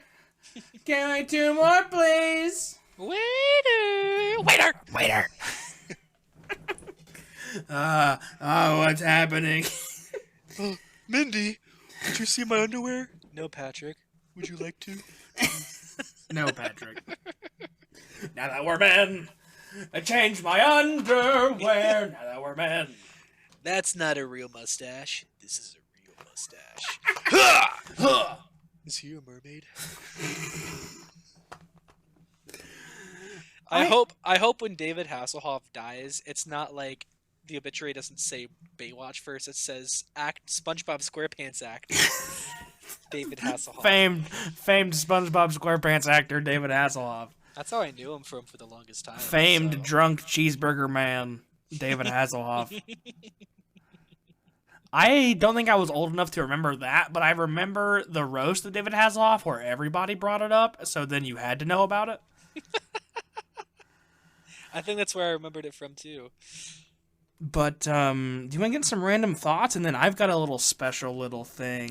Can I 2 more, please? Waiter. What's happening? Mindy, did you see my underwear? No, Patrick. Would you like to? No, Patrick. Now that we're men, I changed my underwear. Now that we're men. That's not a real mustache. This is a real mustache. Is he a mermaid? I hope when David Hasselhoff dies, it's not like the obituary doesn't say Baywatch first. It says act SpongeBob SquarePants act. David Hasselhoff. Famed SpongeBob SquarePants actor David Hasselhoff. That's how I knew him from for the longest time. Famed so. drunk cheeseburger man David Hasselhoff. I don't think I was old enough to remember that, but I remember the roast of David Hasselhoff where everybody brought it up, so then you had to know about it. I think that's where I remembered it from too. But do you want to get some random thoughts, and then I've got a little special thing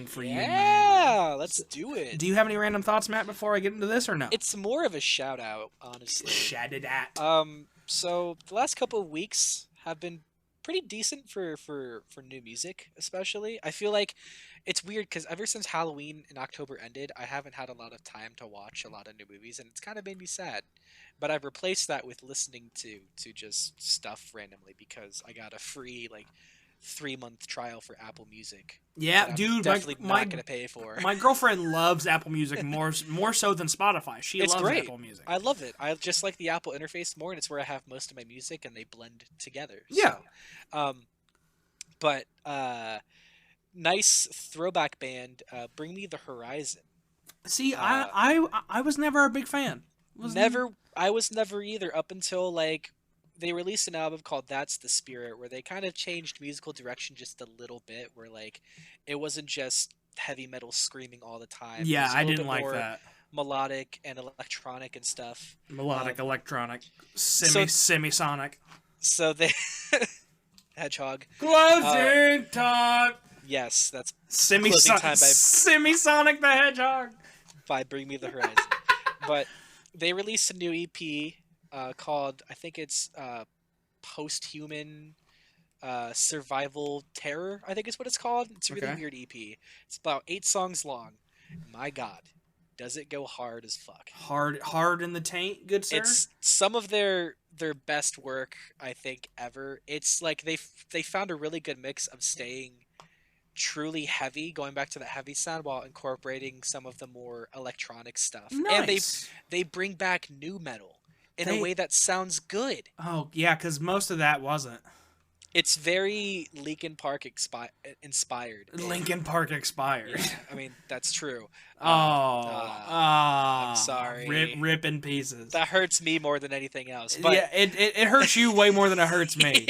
for you. Man. Yeah, let's do it. Do you have any random thoughts, Matt, before I get into this, or no? It's more of a shout out, honestly. Shout it at. So the last couple of weeks have been pretty decent for new music, especially. I feel like it's weird because ever since Halloween in October ended, I haven't had a lot of time to watch a lot of new movies, and it's kind of made me sad. But I've replaced that with listening to just stuff randomly because I got a free 3-month trial for Apple Music. Yeah, I'm dude, definitely not gonna pay for. My girlfriend loves Apple Music more so than Spotify. She loves great. Apple Music. I love it. I just like the Apple interface more, and it's where I have most of my music, and they blend together. Yeah. So, but nice throwback band. Bring Me the Horizon. See, I was never a big fan. I was never either up until they released an album called That's the Spirit, where they kind of changed musical direction just a little bit, where it wasn't just heavy metal screaming all the time. Yeah, I didn't like like that. Melodic and electronic and stuff. Melodic, electronic, semisonic. So they Hedgehog. Closing time. Yes, that's Semisonic the Hedgehog by Bring Me the Horizon. But they released a new EP called, I think it's Post-Human Survival Terror, I think is what it's called. It's a really weird EP. It's about 8 songs long. My God, does it go hard as fuck. Hard in the taint, good sir? It's some of their best work, I think, ever. It's like they found a really good mix of staying truly heavy, going back to the heavy sound while incorporating some of the more electronic stuff. And Nice. they bring back new metal in a They- way that sounds good. Oh yeah, because most of that wasn't. It's very Linkin Park inspired. Linkin Park expired. Yeah, I mean, that's true. I'm sorry. Rip in pieces. That hurts me more than anything else. But Yeah, it hurts you way more than it hurts me.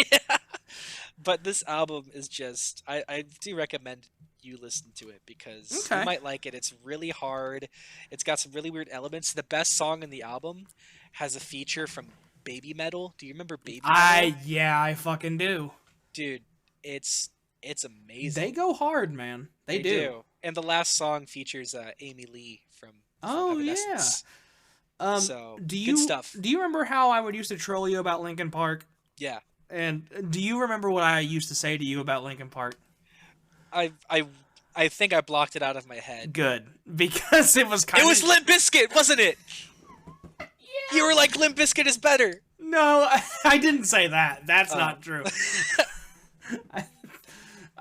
but this album is just I do recommend you listen to it because Okay. you might like it. It's really hard. It's got some really weird elements. The best song in the album has a feature from Baby Metal. Do you remember Baby Metal? I fucking do. Dude, it's amazing. They go hard, man. They do. And the last song features Amy Lee from Oh yeah. Evanescence. So good stuff. Do you remember how I would used to troll you about Linkin Park? Yeah. And do you remember what I used to say to you about Linkin Park? I think I blocked it out of my head. Good, because it was kind It of. was Limp Bizkit, wasn't it? Yeah. You were like, Limp Bizkit is better. No, I didn't say that. That's not true.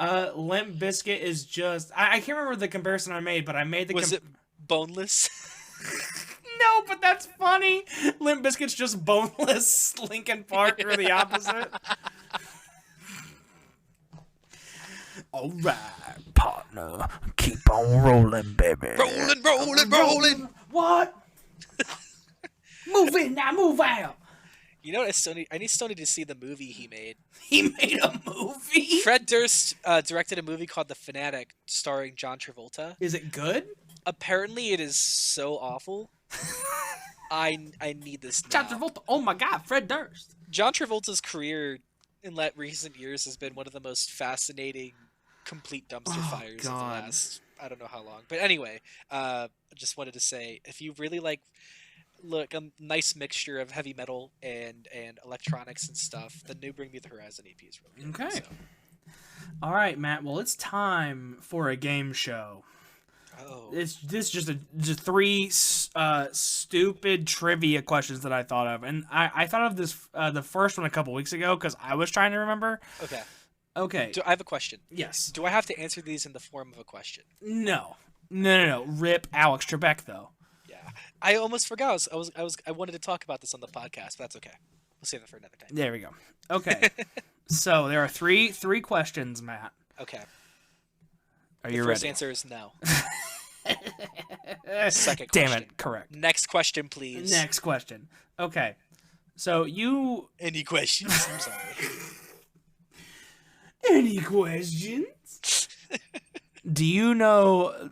Limp Bizkit is just. I can't remember the comparison I made, but I made the. Was it boneless? No, but that's funny. Limp Bizkit's just boneless. Linkin Park are the opposite. Alright, partner. Keep on rolling, baby. Rolling. What? Move in now, move out. You know what? I need Stoney to see the movie he made. He made a movie. Fred Durst directed a movie called The Fanatic, starring John Travolta. Is it good? Apparently, it is so awful. I need this now. John Travolta. Oh my God, Fred Durst. John Travolta's career in recent years has been one of the most fascinating, complete dumpster fires of the God. last I don't know how long. But anyway, I just wanted to say, if you really like a nice mixture of heavy metal and electronics and stuff, the new Bring Me the Horizon EP is really good. Okay. So. All right, Matt. Well, it's time for a game show. Oh. It's just three stupid trivia questions that I thought of, and I thought of this the first one a couple weeks ago because I was trying to remember. Okay. Okay. I have a question. Yes. Do I have to answer these in the form of a question? No. Rip Alex Trebek though. Yeah. I almost forgot. I wanted to talk about this on the podcast, but that's okay. We'll save it for another time. There we go. Okay. So there are three questions, Matt. Okay. Are The you first ready? answer is no. Second Damn question. it! Correct. Next question, please. Next question. Okay. So you. Any questions? I'm sorry. Any questions? Do you know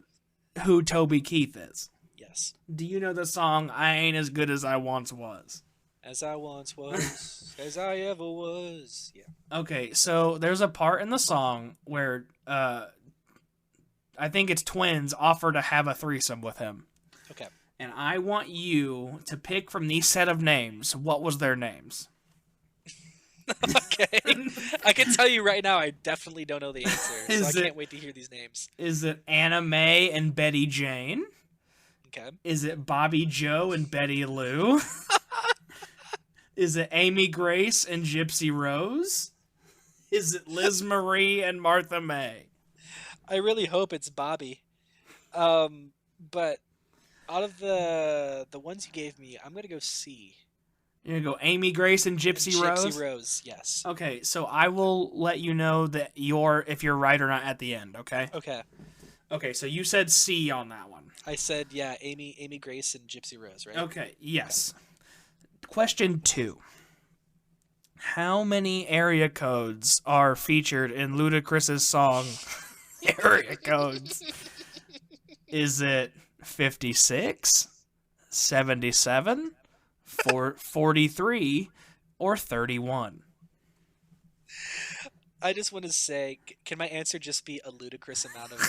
who Toby Keith is? Yes. Do you know the song "I Ain't as Good as I Once Was"? As I once was, as I ever was. Yeah. Okay, so there's a part in the song where I think it's twins offer to have a threesome with him. Okay. And I want you to pick from these set of names. What was their names? Okay. I can tell you right now, I definitely don't know the answer, so I can't wait to hear these names. Is it Anna Mae and Betty Jane? Okay. Is it Bobby Joe and Betty Lou? Is it Amy Grace and Gypsy Rose? Is it Liz Marie and Martha May? I really hope it's Bobby. But out of the ones you gave me, I'm gonna go C. You're gonna go Amy Grace and Gypsy Rose? Gypsy Rose, yes. Okay, so I will let you know that if you're right or not at the end, okay? Okay. Okay, so you said C on that one. I said, yeah, Amy Grace and Gypsy Rose, right? Okay, yes. Question 2. How many area codes are featured in Ludacris's song Area Codes? Is it 56, 77, 43, or 31? I just want to say, can my answer just be a ludicrous amount of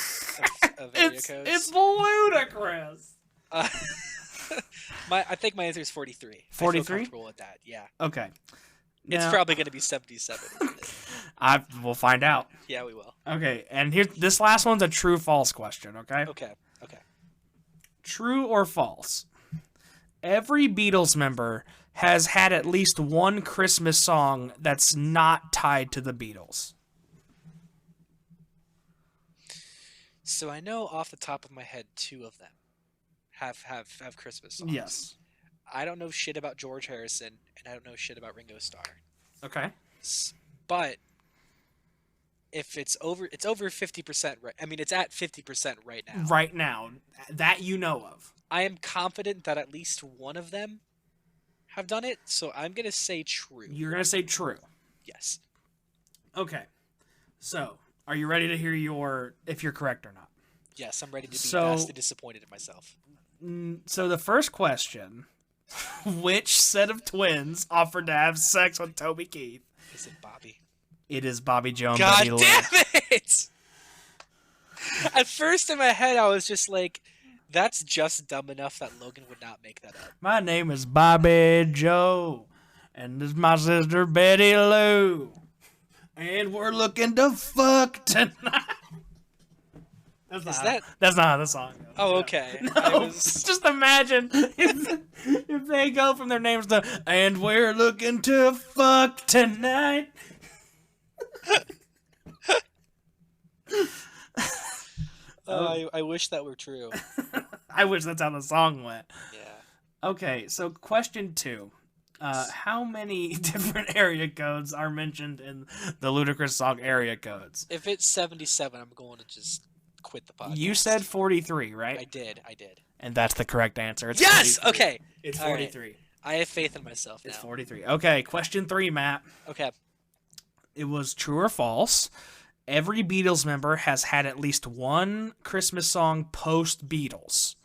area codes? It's ludicrous. I think my answer is 43. 43? I feel comfortable with that, yeah. Okay. It's Now, probably going to be 77. we'll find out. Yeah, we will. Okay, and this last one's a true-false question, okay? Okay. True or false? Every Beatles member has had at least one Christmas song that's not tied to the Beatles. So I know off the top of my head 2 of them have Christmas songs. Yes. I don't know shit about George Harrison, and I don't know shit about Ringo Starr. Okay. But if it's over 50% right. I mean, it's at 50% right now. Right now, that you know of. I am confident that at least one of them have done it, so I'm gonna say true. You're gonna say true. Yes. Okay. So, are you ready to hear if you're correct or not? Yes, I'm ready to be So- vastly disappointed in myself. So the first question: which set of twins offered to have sex with Toby Keith? Is it Bobby? It is Bobby Joe and God Betty Lou. damn it! At first in my head, I was just like, that's just dumb enough that Logan would not make that up. My name is Bobby Joe, and this is my sister Betty Lou, and we're looking to fuck tonight. That's not how the song goes. Oh, okay. No, I was... just imagine if they go from their names to "and we're looking to fuck tonight." I wish that were true. I wish that's how the song went. Yeah. Okay, so question 2. How many different area codes are mentioned in the Ludacris song Area Codes? If it's 77, I'm going to just quit the podcast. You said 43, right? I did. And that's the correct answer. It's Yes! 43. Okay. It's All right. 43. I have faith in myself now. It's 43. Okay, question 3, Matt. Okay. It was true or false. Every Beatles member has had at least one Christmas song post Beatles.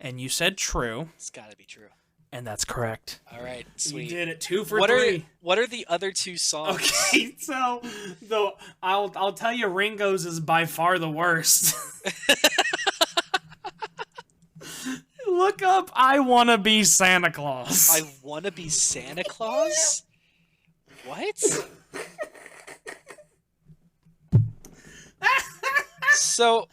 And you said true, It's got to be true. and that's correct. All right. Sweet. You did it 2 for What 3. what are the other 2 songs? Okay, so though I'll tell you, Ringo's is by far the worst. Look up "I Wanna Be Santa Claus." I want to be Santa Claus? What? So,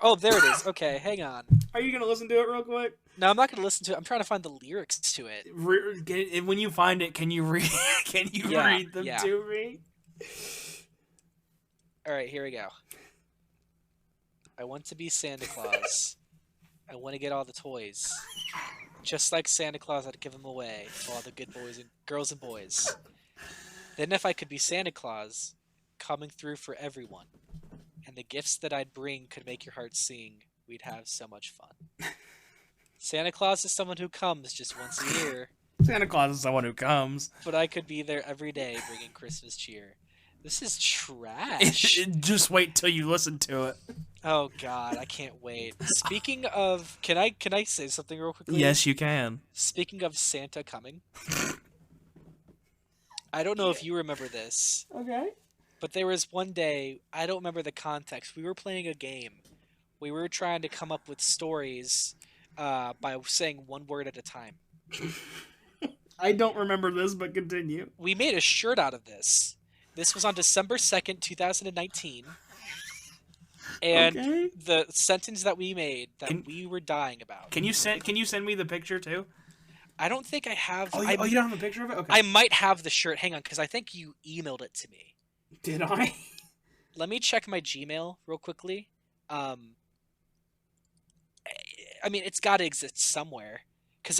oh, there it is. Okay, hang on. Are you gonna listen to it real quick? No, I'm not going to listen to it. I'm trying to find the lyrics to it. When you find it, can you read? Can you Yeah, read them yeah. to me? All right, here we go. I want to be Santa Claus. I want to get all the toys. Just like Santa Claus, I'd give them away to all the good boys and girls and boys. Then if I could be Santa Claus, coming through for everyone, and the gifts that I'd bring could make your heart sing, we'd have so much fun. Santa Claus is someone who comes just once a year, Santa Claus is someone who comes. but I could be there every day bringing Christmas cheer. This is trash. Just wait till you listen to it. Oh God, I can't wait. Speaking of, can I say something real quickly? Yes, you can. Speaking of Santa coming, I don't know if you remember this, Okay. but there was one day, I don't remember the context. We were playing a game. We were trying to come up with stories by saying one word at a time. I don't remember this, but continue. We made a shirt out of this. This was on December 2nd, 2019. And Okay. the sentence that we made that we were dying about. Can you send me the picture too? I don't think I have. Oh, you don't have a picture of it? Okay. I might have the shirt. Hang on, because I think you emailed it to me. Did I? Let me check my Gmail real quickly. I mean, it's got to exist somewhere. Because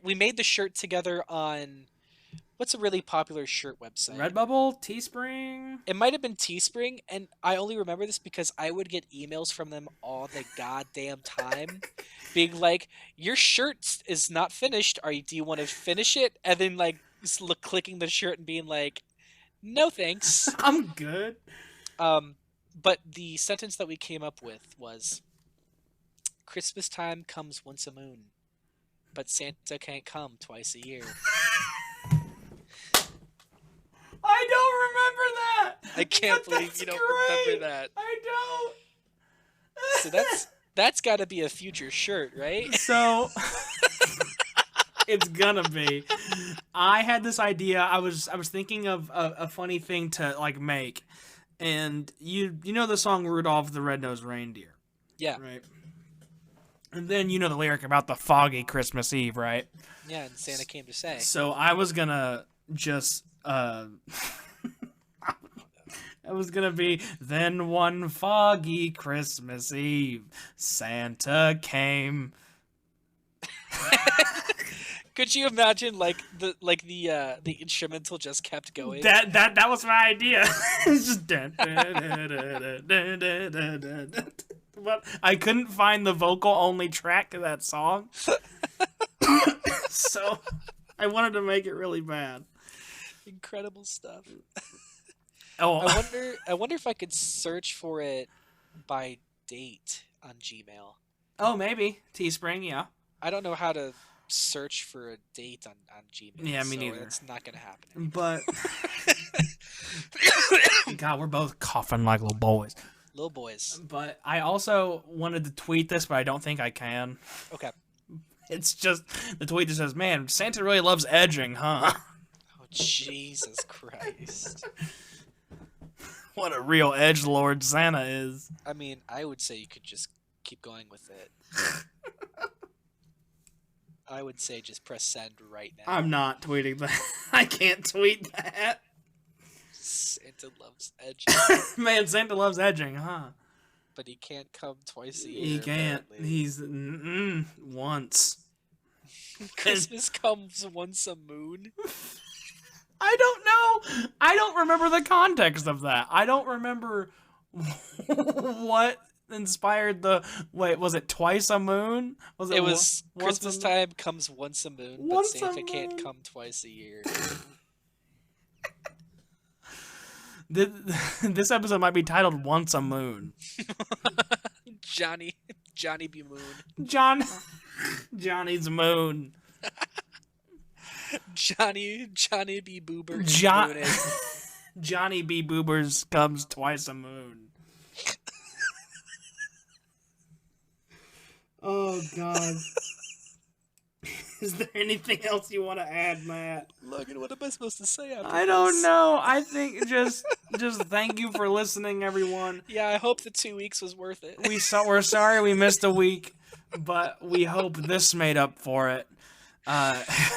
we made the shirt together on what's a really popular shirt website? Redbubble, Teespring. It might have been Teespring, and I only remember this because I would get emails from them all the goddamn time, being like, "Your shirt is not finished. Do you want to finish it?" And then clicking the shirt and being like, "No thanks." I'm good. But the sentence that we came up with was, "Christmas time comes once a moon, but Santa can't come twice a year." I don't remember that. I can't But believe that's you don't great. remember that. I don't. So that's got to be a future shirt, right? So it's gonna be. I had this idea. I was thinking of a funny thing to make, and you know the song Rudolph the Red-Nosed Reindeer, Yeah, right? And then you know the lyric about the foggy Christmas Eve, right? yeah. And Santa came to say, So I was gonna just It was gonna be, then one foggy Christmas Eve, Santa came. Could you imagine the instrumental just kept going? That was my idea. It's just but I couldn't find the vocal only track to that song. So I wanted to make it really bad. Incredible stuff. Oh, I wonder if I could search for it by date on Gmail. oh, maybe Teespring. Yeah, I don't know how to search for a date on Gmail. Yeah, me so neither. It's not gonna happen. but God, we're both coughing like little boys. Little boys. But I also wanted to tweet this, but I don't think I can. Okay. It's just the tweet that says, "Man, Santa really loves edging, huh?" Oh Jesus Christ. What a real edgelord Santa is. I mean, I would say you could just keep going with it. I would say just press send right now. I'm not tweeting that. I can't tweet that. Santa loves edging. Man, Santa loves edging, huh? But he can't come twice a year. He can't. Apparently. He's once. Christmas comes once a moon. I don't know. I don't remember the context of that. I don't remember what inspired the. Wait, was it twice a moon? It was once Christmas a- time comes once a moon, but Once a Santa can't moon. come twice a year. This episode might be titled "Once a Moon." Johnny B. Moon. Johnny's moon. Johnny B. Boober. is John- mooning. Johnny B. Boobers comes twice a moon. Oh God. Is there anything else you want to add, Matt? Logan, what am I supposed to say after I don't this? know. I think just thank you for listening, everyone. Yeah, I hope the 2 weeks was worth it. We're sorry we missed a week, but we hope this made up for it.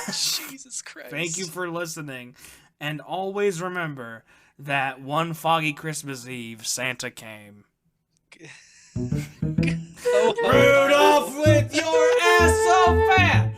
Jesus Christ. Thank you for listening, and always remember that one foggy Christmas Eve, Santa came. Oh, Rudolph with your ass so fat.